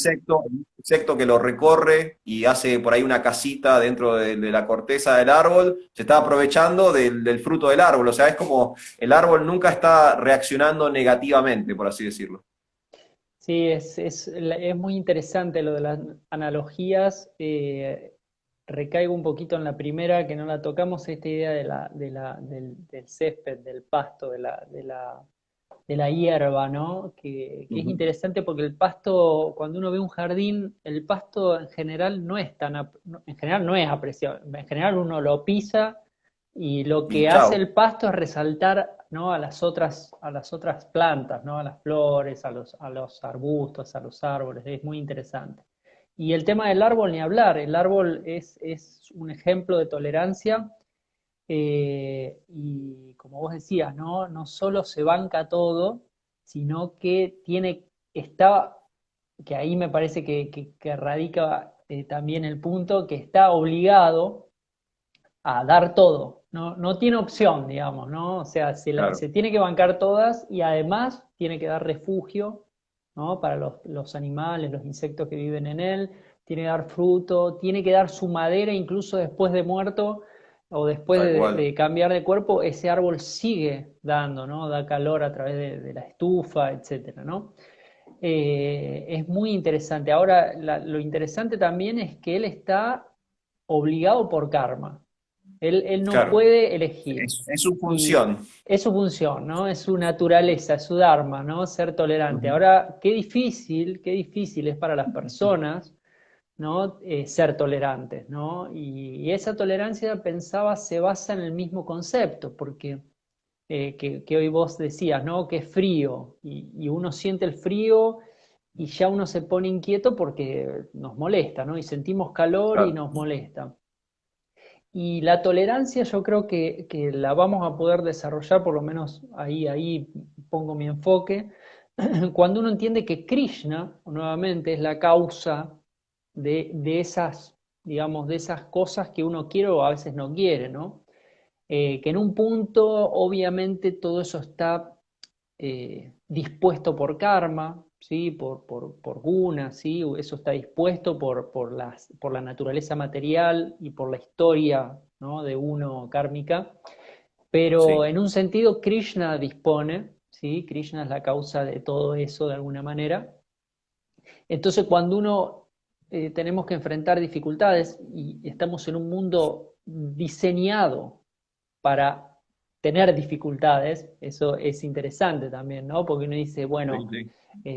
insecto que lo recorre y hace por ahí una casita dentro de la corteza del árbol, se está aprovechando del fruto del árbol. O sea, es como el árbol nunca está reaccionando negativamente, por así decirlo. Sí, es muy interesante lo de las analogías. Recaigo un poquito en la primera, que no la tocamos, esta idea del césped, del pasto, de la hierba, ¿no? Que es Ujú. interesante porque el pasto, cuando uno ve un jardín, el pasto en general no es en general no es apreciado. En general uno lo pisa y lo Y que hace chao. el pasto es resaltar, ¿no? A las otras plantas, ¿no? A las flores, a los arbustos, a los árboles. Es muy interesante. Y el tema del árbol, ni hablar. El árbol es un ejemplo de tolerancia y como vos decías, ¿no? No solo se banca todo, sino que está, que ahí me parece que radica también el punto, que está obligado a dar todo, no, no tiene opción, digamos, ¿no? O sea, Claro, se tiene que bancar todas y además tiene que dar refugio, ¿no? Para los animales, los insectos que viven en él, tiene que dar fruto, tiene que dar su madera incluso después de muerto o después tal cual. de cambiar de cuerpo, ese árbol sigue dando, ¿no? Da calor a través de la estufa, etcétera, ¿no? Es muy interesante. Ahora, lo interesante también es que él está obligado por karma. Él no Claro. puede elegir. Es su Y función. es su función, ¿no? Es su naturaleza, es su dharma, ¿no? Ser tolerante. Ujú. Ahora, qué difícil es para las personas, ¿no? Ser tolerantes, ¿no? Y esa tolerancia, pensaba, se basa en el mismo concepto, porque que hoy vos decías, ¿no? Que es frío, y uno siente el frío y ya uno se pone inquieto porque nos molesta, ¿no? Y sentimos calor y Claro. nos molesta. Y la tolerancia yo creo que la vamos a poder desarrollar, por lo menos ahí pongo mi enfoque, cuando uno entiende que Krishna, nuevamente, es la causa de esas, digamos, de esas cosas que uno quiere o a veces no quiere, ¿no? Que en un punto, obviamente, todo eso está dispuesto por karma, ¿sí? Por guna, ¿sí? Eso está dispuesto por la naturaleza material y por la historia, ¿no? De uno kármica. Pero Sí. en un sentido, Krishna dispone, ¿sí? Krishna es la causa de todo eso de alguna manera. Entonces, cuando tenemos que enfrentar dificultades y estamos en un mundo diseñado para tener dificultades, eso es interesante también, ¿no? Porque uno dice, Sí, bueno, sí.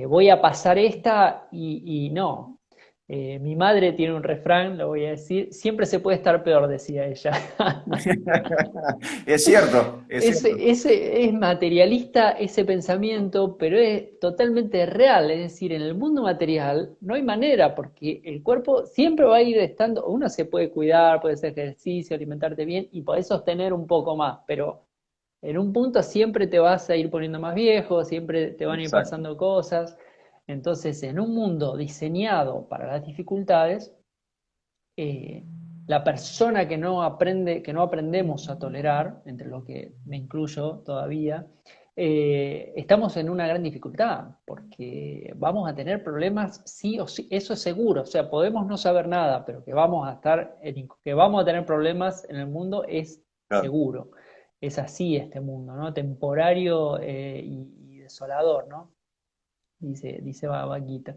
voy a pasar esta y no. Mi madre tiene un refrán, lo voy a decir, siempre se puede estar peor, decía ella. Es cierto, es cierto. Es materialista ese pensamiento, pero es totalmente real. Es decir, en el mundo material no hay manera, porque el cuerpo siempre va a ir estando, uno se puede cuidar, puede hacer ejercicio, alimentarte bien y podés sostener un poco más, pero en un punto siempre te vas a ir poniendo más viejo, siempre te van a ir Exacto. pasando cosas. Entonces, en un mundo diseñado para las dificultades, eh, la persona que no aprende, que no aprendemos a tolerar, entre los que me incluyo todavía, estamos en una gran dificultad, porque vamos a tener problemas sí o sí, eso es seguro, o sea, podemos no saber nada, pero que vamos a tener problemas en el mundo es Claro. seguro. Es así este mundo, ¿no? Temporario y desolador, ¿no? Dice Bhagavad Gita.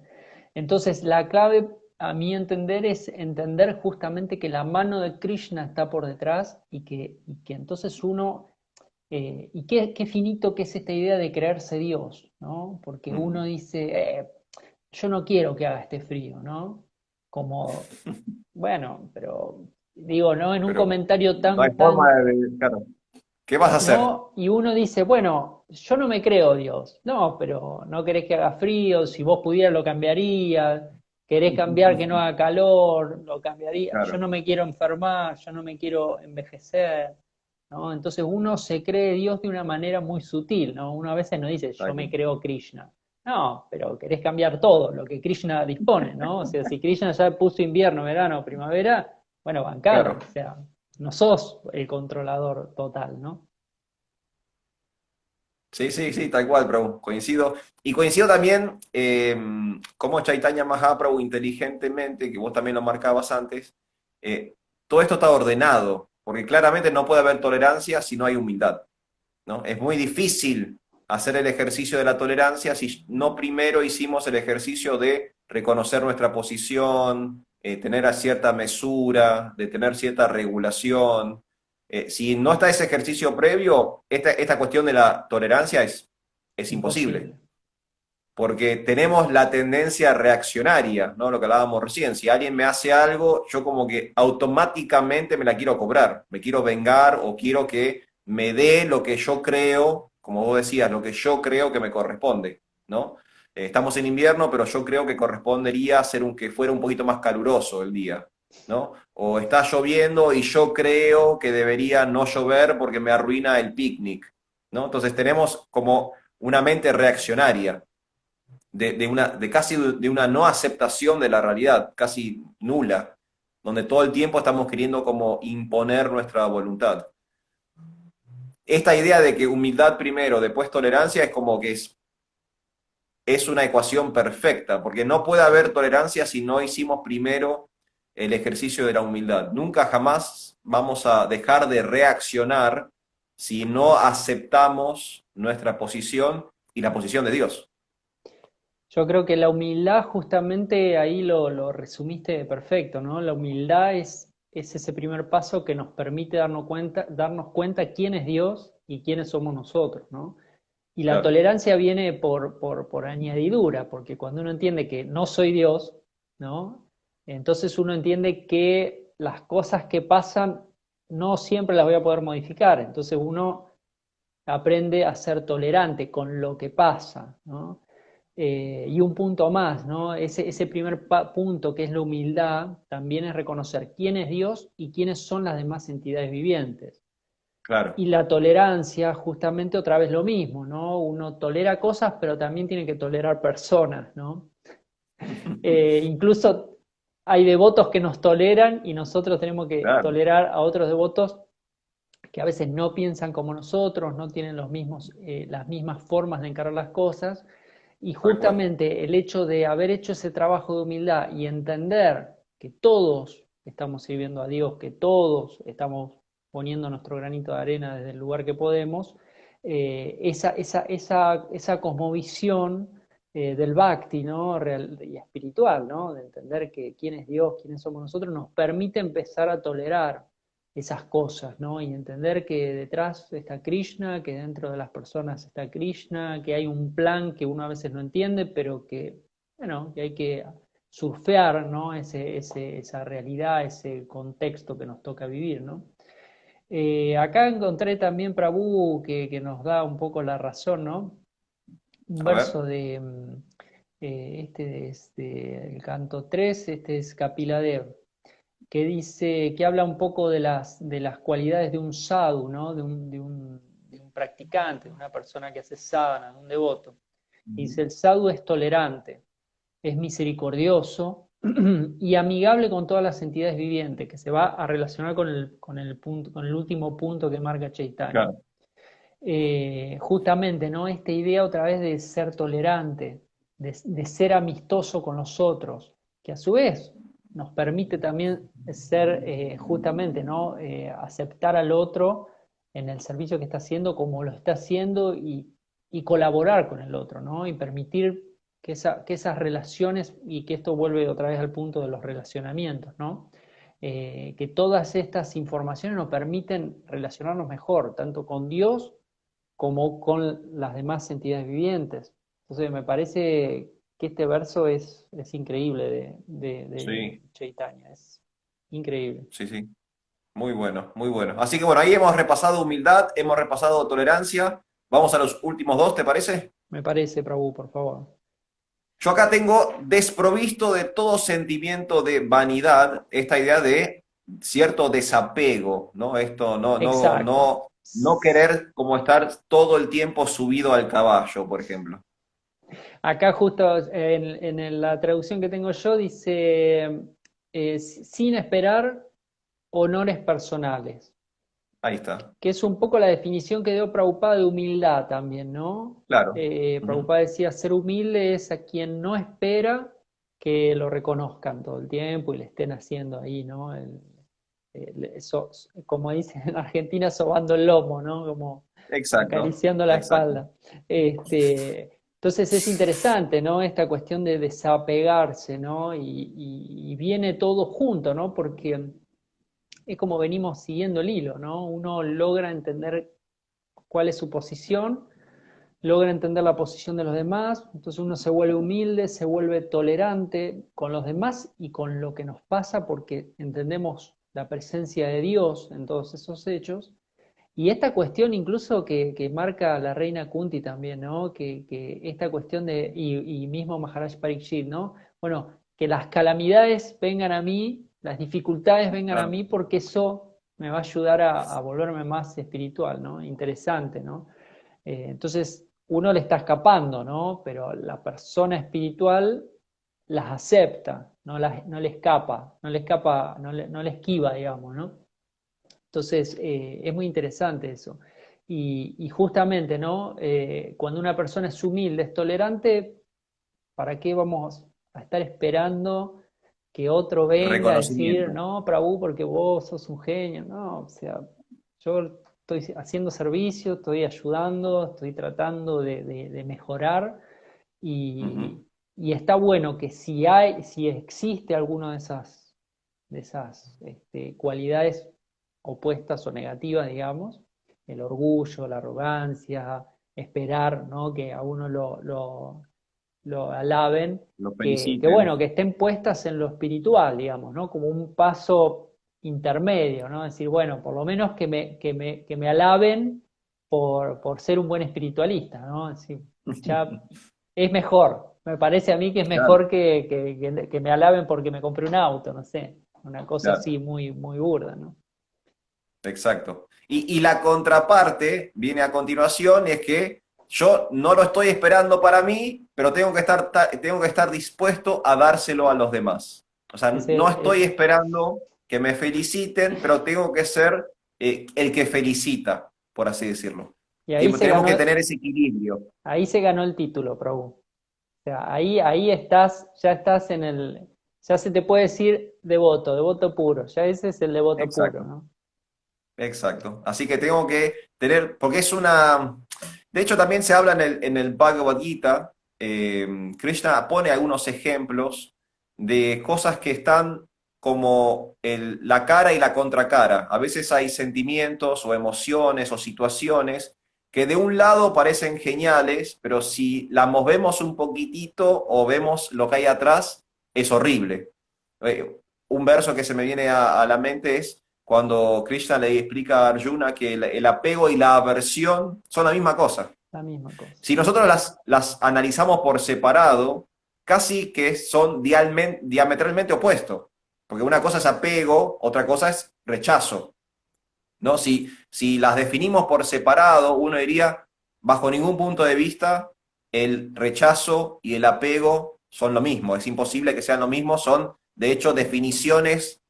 Entonces, la clave, a mi entender, es entender justamente que la mano de Krishna está por detrás y que entonces y qué finito que es esta idea de creerse Dios, ¿no? Porque Ujú. uno dice, yo no quiero que haga este frío, ¿no? Como, bueno, pero digo, ¿no? En un Pero comentario no hay tan forma claro. ¿Qué vas a hacer? ¿no? Y uno dice, bueno, yo no me creo Dios. No, pero no querés que haga frío, si vos pudieras lo cambiarías, querés cambiar que no haga calor, lo cambiaría. Yo Claro, no me quiero enfermar, yo no me quiero envejecer, ¿no? Entonces uno se cree Dios de una manera muy sutil, ¿no? Uno a veces no dice, yo tal me cual. creo Krishna. No, pero querés cambiar todo, lo que Krishna dispone, ¿no? O sea, si Krishna ya puso invierno, verano, primavera, bueno, bancala, Claro. o sea, no sos el controlador total, ¿no? Sí, sí, sí, tal cual, Prabhu, coincido. Y coincido también como Chaitanya Mahaprabhu inteligentemente, que vos también lo marcabas antes, eh, todo esto está ordenado, porque claramente no puede haber tolerancia si no hay humildad, ¿no? Es muy difícil hacer el ejercicio de la tolerancia si no primero hicimos el ejercicio de reconocer nuestra posición, tener a cierta mesura, de tener cierta regulación. Si no está ese ejercicio previo, esta cuestión de la tolerancia es imposible, Imposible. porque tenemos la tendencia reaccionaria, ¿no? Lo que hablábamos recién. Si alguien me hace algo, yo como que automáticamente me la quiero cobrar, me quiero vengar o quiero que me dé lo que yo creo, como vos decías, lo que yo creo que me corresponde, ¿no? Estamos en invierno, pero yo creo que correspondería ser que fuera un poquito más caluroso el día, ¿no? O está lloviendo y yo creo que debería no llover porque me arruina el picnic, ¿no? Entonces tenemos como una mente reaccionaria de casi de una no aceptación de la realidad, casi nula, donde todo el tiempo estamos queriendo como imponer nuestra voluntad. Esta idea de que humildad primero, después tolerancia, es como que es una ecuación perfecta, porque no puede haber tolerancia si no hicimos primero el ejercicio de la humildad. Nunca jamás vamos a dejar de reaccionar si no aceptamos nuestra posición y la posición de Dios. Yo creo que la humildad justamente ahí lo resumiste perfecto, ¿no? La humildad es ese primer paso que nos permite darnos cuenta quién es Dios y quiénes somos nosotros, ¿no? Y la Claro, tolerancia viene por añadidura, porque cuando uno entiende que no soy Dios, ¿no? Entonces uno entiende que las cosas que pasan no siempre las voy a poder modificar. Entonces uno aprende a ser tolerante con lo que pasa, ¿no? Y un punto más, ¿no? Ese primer punto que es la humildad, también es reconocer quién es Dios y quiénes son las demás entidades vivientes. claro. Y la tolerancia, justamente otra vez lo mismo, ¿no? Uno tolera cosas, pero también tiene que tolerar personas, ¿no? Incluso hay devotos que nos toleran y nosotros tenemos que Claro, tolerar a otros devotos que a veces no piensan como nosotros, no tienen las mismas formas de encarar las cosas. Y tal cual. justamente el hecho de haber hecho ese trabajo de humildad y entender que todos estamos sirviendo a Dios, que todos estamos poniendo nuestro granito de arena desde el lugar que podemos, esa cosmovisión del bhakti, ¿no? Real y espiritual, ¿no? De entender que quién es Dios, quiénes somos nosotros, nos permite empezar a tolerar esas cosas, ¿no? Y entender que detrás está Krishna, que dentro de las personas está Krishna, que hay un plan que uno a veces no entiende, pero que, bueno, que hay que surfear, ¿no? Esa realidad, ese contexto que nos toca vivir, ¿no? Acá encontré también Prabhu que nos da un poco la razón, ¿no? Un A ver, verso de, este es el canto 3, este es Kapiladev, que dice, que habla un poco de las cualidades de un sadhu, ¿no? De un practicante, de una persona que hace sadhana, de un devoto. Y dice, el sadhu es tolerante, es misericordioso y amigable con todas las entidades vivientes, que se va a relacionar con el último punto que marca Chaitanya. claro. Justamente, ¿no? Esta idea otra vez de ser tolerante, de ser amistoso con los otros, que a su vez nos permite también ser justamente, ¿no? Aceptar al otro en el servicio que está haciendo como lo está haciendo y colaborar con el otro, ¿no? Y permitir que esas relaciones, y que esto vuelve otra vez al punto de los relacionamientos, ¿no? Que todas estas informaciones nos permiten relacionarnos mejor, tanto con Dios como con las demás entidades vivientes. Entonces me parece que este verso es increíble de Sí, Chaitanya, es increíble. sí, sí. Muy bueno, muy bueno. Así que bueno, ahí hemos repasado humildad, hemos repasado tolerancia. Vamos a los últimos dos, ¿te parece? Me parece, Prabhu, por favor. Yo acá tengo desprovisto de todo sentimiento de vanidad esta idea de cierto desapego, ¿no? Esto, Exacto. no querer como estar todo el tiempo subido al caballo, por ejemplo. Acá justo en la traducción que tengo yo dice, sin esperar honores personales, Ahí está. que es un poco la definición que dio Prabhupada de humildad también, ¿no? Claro. Ujú. Prabhupada decía, ser humilde es a quien no espera que lo reconozcan todo el tiempo y le estén haciendo ahí, ¿no? Como dicen en Argentina, sobando el lomo, ¿no? Como Exacto, acariciando la exacto. espalda. Entonces es interesante, ¿no? Esta cuestión de desapegarse, ¿no? Y viene todo junto, ¿no? Porque es como venimos siguiendo el hilo, ¿no? Uno logra entender cuál es su posición, logra entender la posición de los demás, entonces uno se vuelve humilde, se vuelve tolerante con los demás y con lo que nos pasa porque entendemos la presencia de Dios en todos esos hechos. Y esta cuestión incluso que marca la reina Kunti también, ¿no? Que esta cuestión y mismo Maharaj Parikshit, ¿no? Bueno, que las calamidades vengan a mí, las dificultades vengan a Claro. mí, porque eso me va a ayudar a volverme más espiritual, ¿no? Interesante, ¿no? Entonces, uno le está escapando, ¿no? Pero la persona espiritual las acepta, no le escapa, no le esquiva, digamos, ¿no? Entonces, es muy interesante eso. Y justamente, ¿no? Cuando una persona es humilde, es tolerante, ¿para qué vamos a estar esperando que otro venga a decir, Reconocimiento. no, Prabhu, porque vos sos un genio? No, o sea, yo estoy haciendo servicio, estoy ayudando, estoy tratando de mejorar Ujú. y está bueno que si existe alguna de esas cualidades opuestas o negativas, digamos, el orgullo, la arrogancia, esperar, ¿no? Que a uno lo alaben, Lo que feliciten. bueno, que estén puestas en lo espiritual, digamos, ¿no? Como un paso intermedio, ¿no? Decir, bueno, por lo menos que me alaben por ser un buen espiritualista, ¿no? Es decir, ya es mejor, me parece a mí que es Claro, mejor que me alaben porque me compré un auto, no sé, una cosa claro. así muy, muy burda, ¿no? Exacto. Y la contraparte viene a continuación, es que yo no lo estoy esperando para mí, pero tengo que estar dispuesto a dárselo a los demás. O sea, no estoy esperando que me feliciten, pero tengo que ser el que felicita, por así decirlo. Y ahí se Tenemos ganó, que tener ese equilibrio. ahí se ganó el título, Prabhu. O sea, ahí estás, ya estás ya se te puede decir devoto puro, ya ese es el devoto puro, Exacto. ¿no? Exacto. Así que tengo que tener, porque es una... De hecho, también se habla en el Bhagavad Gita, Krishna pone algunos ejemplos de cosas que están como la cara y la contracara. A veces hay sentimientos o emociones o situaciones que de un lado parecen geniales, pero si la movemos un poquitito o vemos lo que hay atrás, es horrible. Un verso que se me viene a la mente es cuando Krishna le explica a Arjuna que el apego y la aversión son la misma cosa. La misma cosa. Si nosotros las analizamos por separado, casi que son diametralmente opuestos. Porque una cosa es apego, otra cosa es rechazo. ¿No? Si las definimos por separado, uno diría, bajo ningún punto de vista, el rechazo y el apego son lo mismo. Es imposible que sean lo mismo, son de hecho definiciones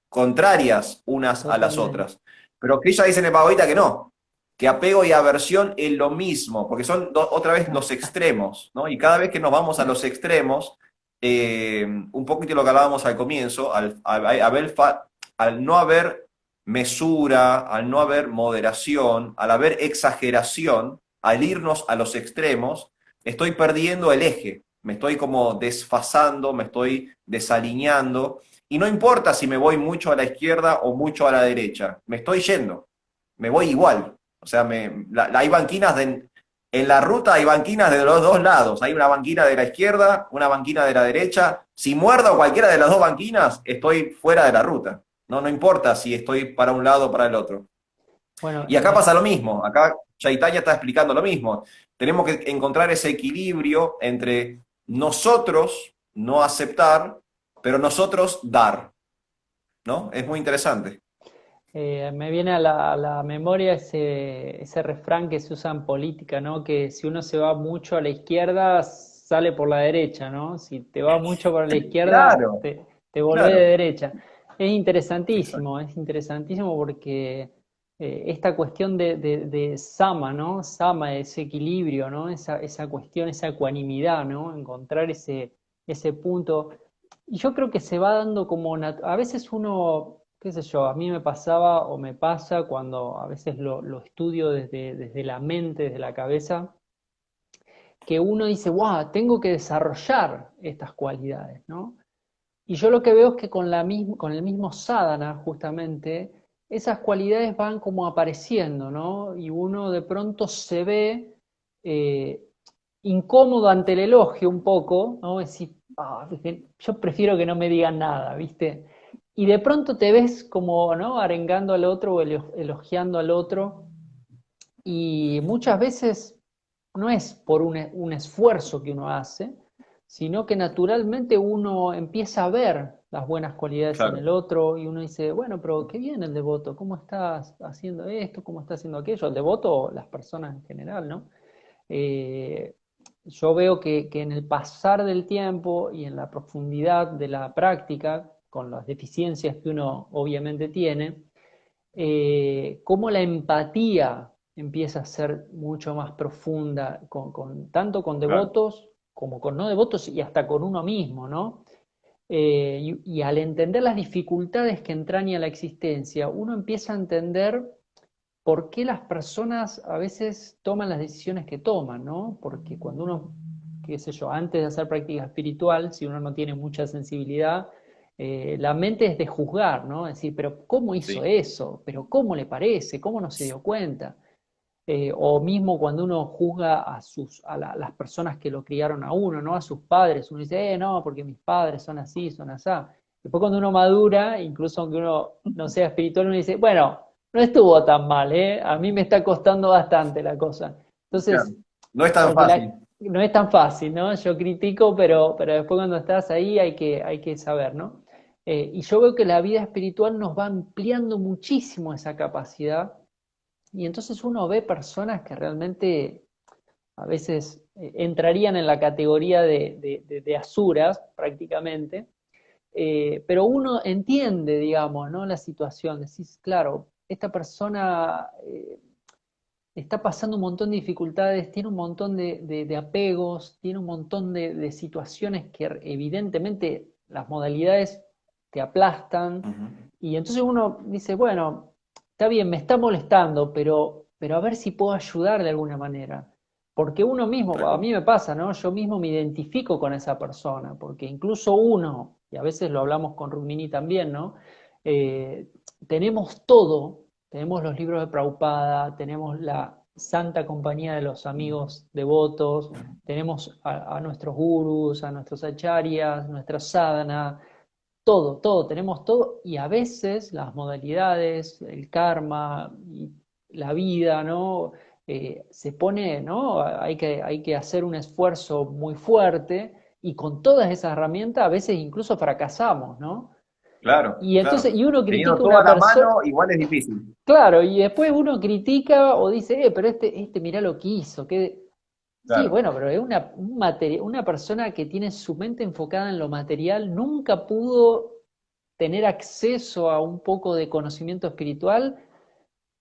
contrarias unas a las Totalmente. otras. Pero Krishna dice en el Bhagavad Gita que no, que apego y aversión es lo mismo, porque son otra vez los extremos, ¿no? Y cada vez que nos vamos a los extremos, un poquito lo que hablábamos al comienzo, al no haber mesura, al no haber moderación, al haber exageración, al irnos a los extremos, estoy perdiendo el eje, me estoy como desfasando, me estoy desalineando y no importa si me voy mucho a la izquierda o mucho a la derecha, me estoy yendo, me voy igual. O sea, hay banquinas en la ruta, hay banquinas de los dos lados. Hay una banquina de la izquierda, una banquina de la derecha. Si muerdo cualquiera de las dos banquinas, estoy fuera de la ruta. No, no importa si estoy para un lado o para el otro. Bueno, Y acá pasa lo mismo. Acá Chaitanya está explicando lo mismo. Tenemos que encontrar ese equilibrio entre nosotros no aceptar, pero nosotros dar. ¿No? Es muy interesante. Me viene a la memoria ese refrán que se usa en política, ¿no? Que si uno se va mucho a la izquierda, sale por la derecha, ¿no? Si te vas mucho para la izquierda, Claro, te volvés de claro, derecha. exacto, Es interesantísimo porque esta cuestión de sama, ¿no? Sama, ese equilibrio, ¿no? Esa cuestión, esa ecuanimidad, ¿no? Encontrar ese punto. Y yo creo que se va dando como, a veces uno, qué sé yo, a mí me pasaba o me pasa cuando a veces lo estudio desde la mente, desde la cabeza, que uno dice, wow, tengo que desarrollar estas cualidades, ¿no? Y yo lo que veo es que con el mismo sadhana, justamente, esas cualidades van como apareciendo, ¿no? Y uno de pronto se ve eh, incómodo ante el elogio un poco, ¿no? Es decir, "Ah, yo prefiero que no me digan nada, ¿viste? Y de pronto te ves como, ¿no? Arengando al otro o elogiando al otro. Y muchas veces no es por un esfuerzo que uno hace, sino que naturalmente uno empieza a ver las buenas cualidades en claro, el otro y uno dice, bueno, pero qué bien el devoto, ¿cómo estás haciendo esto? ¿Cómo está haciendo aquello? El devoto o las personas en general, ¿no? Eh, yo veo que en el pasar del tiempo y en la profundidad de la práctica, con las deficiencias que uno obviamente tiene, cómo la empatía empieza a ser mucho más profunda, tanto con claro, devotos como con no devotos y hasta con uno mismo, ¿no? Y al entender las dificultades que entraña la existencia, uno empieza a entender por qué las personas a veces toman las decisiones que toman, ¿no? Porque cuando uno, qué sé yo, antes de hacer práctica espiritual, si uno no tiene mucha sensibilidad, la mente es de juzgar, ¿no? Es decir, pero ¿cómo hizo sí, eso? ¿Pero cómo le parece? ¿Cómo no se dio cuenta? O mismo cuando uno juzga las personas que lo criaron a uno, ¿no? A sus padres, uno dice, no, porque mis padres son así, son así. Después cuando uno madura, incluso aunque uno no sea espiritual, uno dice, bueno, no estuvo tan mal, ¿eh? A mí me está costando bastante la cosa. claro. Entonces, No es tan porque fácil. no es tan fácil, ¿no? Yo critico, pero después cuando estás ahí hay que saber, ¿no? Y yo veo que la vida espiritual nos va ampliando muchísimo esa capacidad y entonces uno ve personas que realmente a veces entrarían en la categoría de asuras prácticamente, pero uno entiende, digamos, ¿no? La situación, decís, claro, esta persona está pasando un montón de dificultades, tiene un montón de apegos, tiene un montón de situaciones que evidentemente las modalidades te aplastan, Ujú, y entonces uno dice, bueno, está bien, me está molestando, pero a ver si puedo ayudar de alguna manera. Porque uno mismo, tal a cual. mí me pasa, ¿no? Yo mismo me identifico con esa persona, porque incluso uno, y a veces lo hablamos con Rukmini también, ¿no? Eh, tenemos todo, tenemos los libros de Prabhupada, tenemos la santa compañía de los amigos devotos, tenemos a nuestros gurus, a nuestros acharyas, nuestra sadhana, todo, tenemos todo y a veces las modalidades, el karma y la vida, ¿no? Se pone, ¿no? Hay que hacer un esfuerzo muy fuerte y con todas esas herramientas a veces incluso fracasamos, ¿no? Claro, Y entonces, claro. y uno Teniendo critica a toda una la persona, mano, igual es difícil. claro, y después uno critica o dice, pero este mirá lo que hizo, que sí, Claro, bueno, pero es una persona que tiene su mente enfocada en lo material, nunca pudo tener acceso a un poco de conocimiento espiritual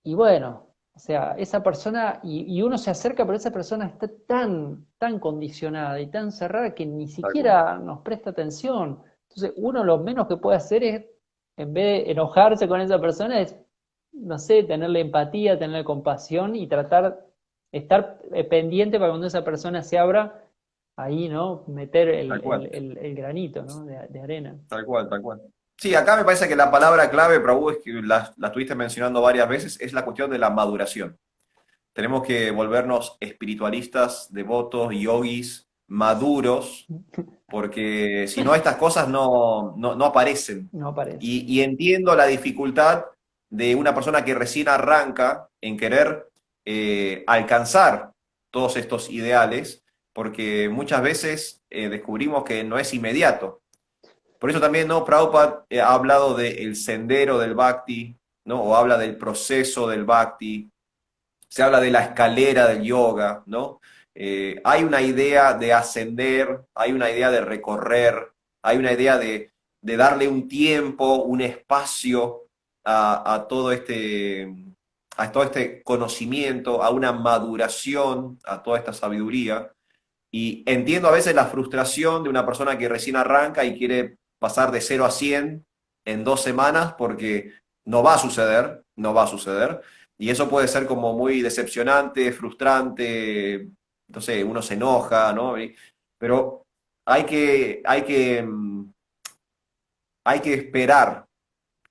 y bueno, o sea, esa persona, y uno se acerca, pero esa persona está tan condicionada y tan cerrada que ni tal cual. siquiera nos presta atención. Entonces, uno lo menos que puede hacer es, en vez de enojarse con esa persona, es, no sé, tenerle empatía, tenerle compasión y tratar, estar pendiente para cuando esa persona se abra, ahí, ¿no? Meter Tal cual. el granito, ¿no? De arena. Tal cual, tal cual. Sí, acá me parece que la palabra clave, Prabhu, es que la estuviste mencionando varias veces, es la cuestión de la maduración. Tenemos que volvernos espiritualistas, devotos, yogis, maduros, porque si no, estas cosas no aparecen. No aparece. Y entiendo la dificultad de una persona que recién arranca en querer alcanzar todos estos ideales, porque muchas veces descubrimos que no es inmediato. Por eso también, ¿no? Prabhupada ha hablado del sendero del Bhakti, ¿no? O habla del proceso del bhakti, se habla de la escalera del yoga, ¿no? Hay una idea de ascender, hay una idea de recorrer, hay una idea de darle un tiempo, un espacio a todo este conocimiento, a una maduración, a toda esta sabiduría. Y entiendo a veces la frustración de una persona que recién arranca y quiere pasar de 0 a 100 en 2 semanas porque no va a suceder, no va a suceder. Y eso puede ser como muy decepcionante, frustrante, no sé, uno se enoja, ¿no? Pero hay que esperar.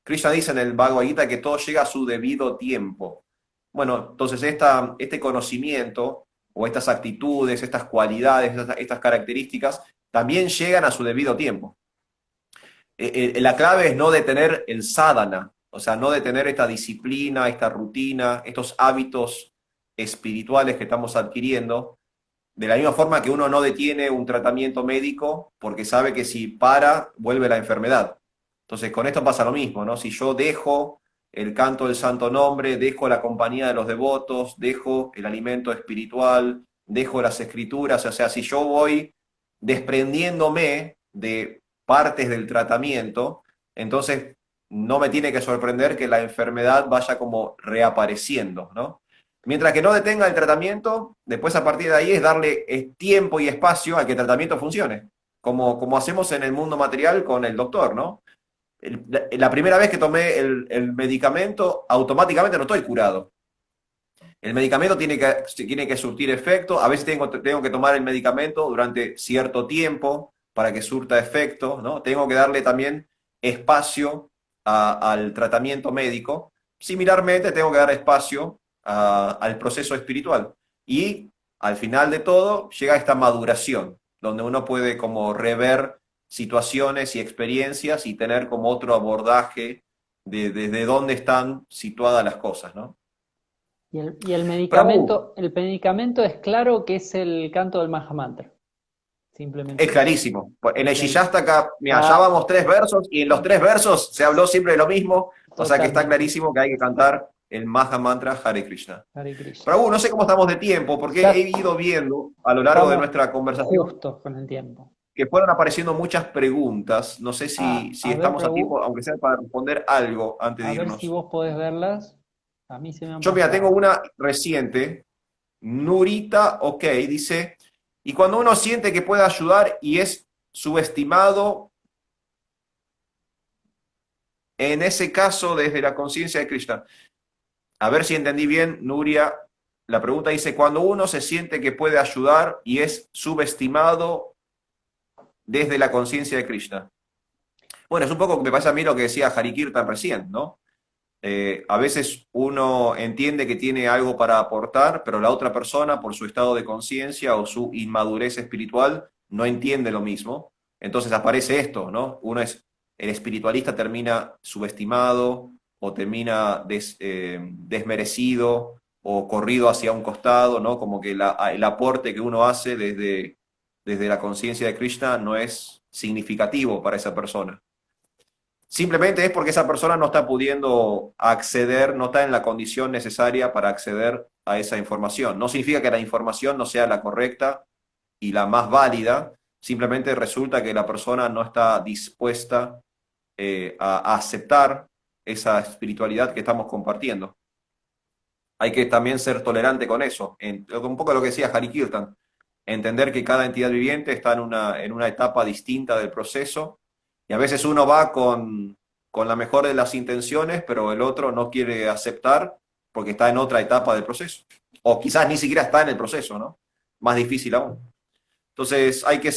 Krishna dice en el Bhagavad Gita que todo llega a su debido tiempo. Bueno, entonces este conocimiento o estas actitudes, estas cualidades, estas características, también llegan a su debido tiempo. La clave es no detener el sadhana, o sea, no detener esta disciplina, esta rutina, estos hábitos espirituales que estamos adquiriendo, de la misma forma que uno no detiene un tratamiento médico porque sabe que si para, vuelve la enfermedad. Entonces, con esto pasa lo mismo, ¿no? Si yo dejo el canto del santo nombre, dejo la compañía de los devotos, dejo el alimento espiritual, dejo las escrituras, o sea, si yo voy desprendiéndome de partes del tratamiento, entonces no me tiene que sorprender que la enfermedad vaya como reapareciendo, ¿no? Mientras que no detenga el tratamiento, después a partir de ahí es darle tiempo y espacio a que el tratamiento funcione, como hacemos en el mundo material con el doctor, ¿no? La primera vez que tomé el medicamento, automáticamente no estoy curado. El medicamento tiene que surtir efecto, a veces tengo que tomar el medicamento durante cierto tiempo para que surta efecto, ¿no? Tengo que darle también espacio al tratamiento médico. Similarmente, tengo que dar espacio al proceso espiritual. Y al final de todo, llega esta maduración, donde uno puede como rever situaciones y experiencias y tener como otro abordaje de desde dónde están situadas las cosas, ¿no? Y Prabhu, el medicamento es claro que es el canto del Mahamantra, es simplemente eso. clarísimo. En Es el clarísimo. Shillastaka, mira, ya Está vamos 3 versos y en los 3 versos se habló siempre de lo mismo, o sea que está totalmente. clarísimo que hay que cantar el Maha Mantra Hare Krishna. Hare Krishna. Prabhu, no sé cómo estamos de tiempo, porque Ya he ido viendo a lo largo de estamos nuestra conversación justos con el tiempo. que fueron apareciendo muchas preguntas. No sé si A ver, estamos a Prabhu, tiempo, aunque sea para responder algo antes a de ver si irnos. vos podés verlas. A mí se me han Yo, mira, tengo pasado. una reciente. Nurita, ok, dice, y cuando uno siente que puede ayudar y es subestimado, en ese caso desde la conciencia de Krishna. A ver si entendí bien, Nuria. La pregunta dice, cuando uno se siente que puede ayudar y es subestimado desde la conciencia de Krishna. Bueno, es un poco, me parece a mí lo que decía Harikirtan recién, ¿no? A veces uno entiende que tiene algo para aportar, pero la otra persona, por su estado de conciencia o su inmadurez espiritual, no entiende lo mismo. Entonces aparece esto, ¿no? El espiritualista termina subestimado o termina desmerecido o corrido hacia un costado, ¿no? Como que el aporte que uno hace desde la conciencia de Krishna no es significativo para esa persona. Simplemente es porque esa persona no está pudiendo acceder, no está en la condición necesaria para acceder a esa información. No significa que la información no sea la correcta y la más válida, simplemente resulta que la persona no está dispuesta a aceptar esa espiritualidad que estamos compartiendo. Hay que también ser tolerante con eso. Un poco lo que decía Hari Kirtan, entender que cada entidad viviente está en una etapa distinta del proceso y a veces uno va con la mejor de las intenciones, pero el otro no quiere aceptar porque está en otra etapa del proceso. O quizás ni siquiera está en el proceso, ¿no? Más difícil aún. Entonces hay que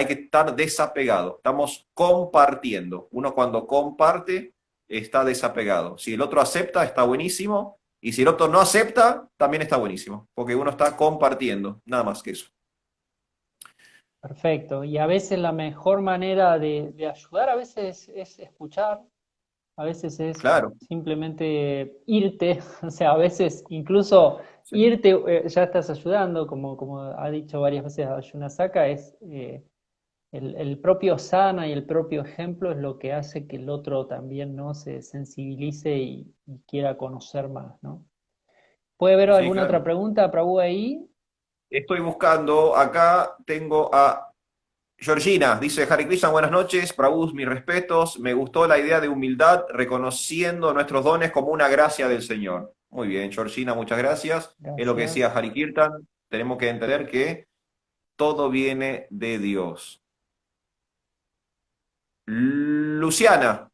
estar desapegado. Estamos compartiendo. Uno cuando comparte está desapegado. Si el otro acepta, está buenísimo. Y si el otro no acepta, también está buenísimo. Porque uno está compartiendo. Nada más que eso. Perfecto. Y a veces la mejor manera de ayudar a veces es escuchar, a veces es Claro. simplemente irte, o sea, a veces incluso Sí. irte ya estás ayudando, como ha dicho varias veces Ayuna Saka, es el propio sadhana y el propio ejemplo es lo que hace que el otro también, ¿no? Se sensibilice y quiera conocer más, ¿no? ¿Puede haber Sí, alguna claro. otra pregunta, Prabhu, ahí? Estoy buscando, acá tengo a Georgina, dice Hare Krishna, buenas noches, Prabhu, mis respetos, me gustó la idea de humildad, reconociendo nuestros dones como una gracia del Señor. Muy bien, Georgina, muchas gracias. Es lo que decía Gracias. Hare Kirtan, tenemos que entender que todo viene de Dios. Luciana,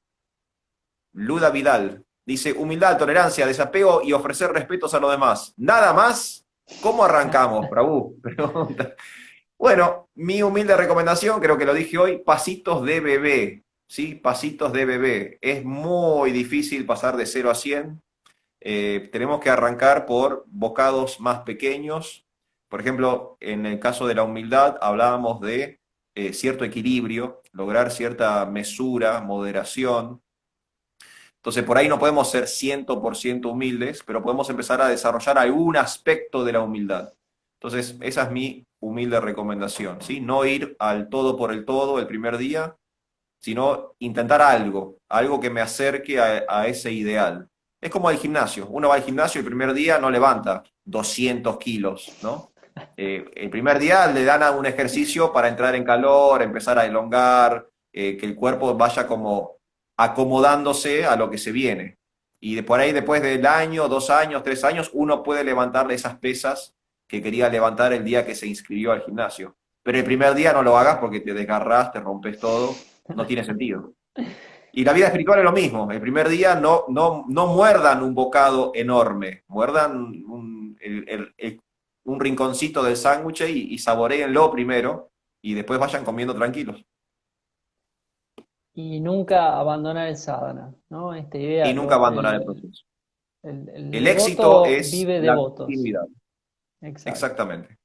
Luda Vidal, dice, humildad, tolerancia, desapego y ofrecer respetos a los demás. Nada más, ¿cómo arrancamos, Prabhu? Pregunta. Bueno, mi humilde recomendación, creo que lo dije hoy, pasitos de bebé, ¿sí? Pasitos de bebé. Es muy difícil pasar de 0 a 100. Tenemos que arrancar por bocados más pequeños. Por ejemplo, en el caso de la humildad hablábamos de cierto equilibrio, lograr cierta mesura, moderación. Entonces, por ahí no podemos ser 100% humildes, pero podemos empezar a desarrollar algún aspecto de la humildad. Entonces, esa es mi humilde recomendación, ¿sí? No ir al todo por el todo el primer día, sino intentar algo, algo que me acerque a ese ideal. Es como el gimnasio. Uno va al gimnasio y el primer día no levanta 200 kilos, ¿no? El primer día le dan a un ejercicio para entrar en calor, empezar a elongar, que el cuerpo vaya como acomodándose a lo que se viene. Y de por ahí, después del año, 2 años, 3 años, uno puede levantarle esas pesas que quería levantar el día que se inscribió al gimnasio. Pero el primer día no lo hagas porque te desgarras, te rompes todo, no tiene sentido. Y la vida espiritual es lo mismo. El primer día no muerdan un bocado enorme, muerdan un rinconcito del sándwich y saboréenlo primero y después vayan comiendo tranquilos. Y nunca abandonar el sadhana, ¿no? Esta Y idea, nunca abandonar el proceso. el El éxito devoto es vive la devotos. continuidad. Exacto. Exactamente.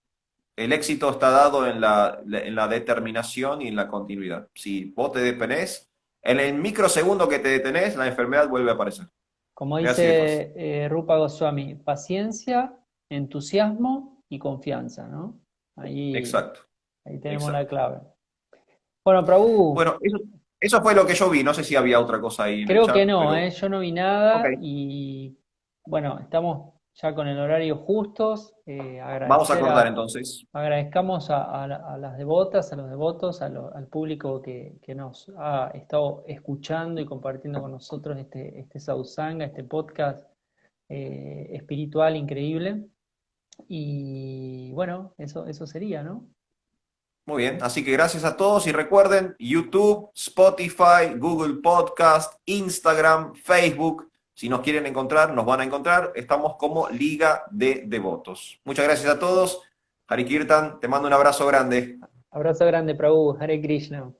El éxito está dado en la determinación y en la continuidad. Si vos te detenés, en el microsegundo que te detenés, la enfermedad vuelve a aparecer. Como Es así de fácil. dice Rupa Goswami, paciencia, entusiasmo y confianza, ¿no? Ahí, Exacto, ahí tenemos la exacto. clave. Bueno, Prabhu, Bueno, eso fue lo que yo vi. No sé si había otra cosa ahí en el creo que chat, no, ¿eh? pero Yo no vi ok. nada y bueno, estamos ya con el horario justos. Vamos a cortar entonces. Agradezcamos a las devotas, a los devotos, al público que nos ha estado escuchando y compartiendo con nosotros este satsanga, este podcast espiritual increíble. Y bueno, eso sería, ¿no? Muy bien, así que gracias a todos y recuerden YouTube, Spotify, Google Podcast, Instagram, Facebook. Si nos quieren encontrar, nos van a encontrar. Estamos como Liga de Devotos. Muchas gracias a todos. Hari Kirtan, te mando un abrazo grande. Abrazo grande, Prabhu. Hare Krishna.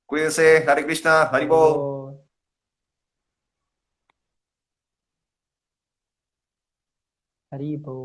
Cuídense, Hare Krishna, Haribol. Haribo. Haribo.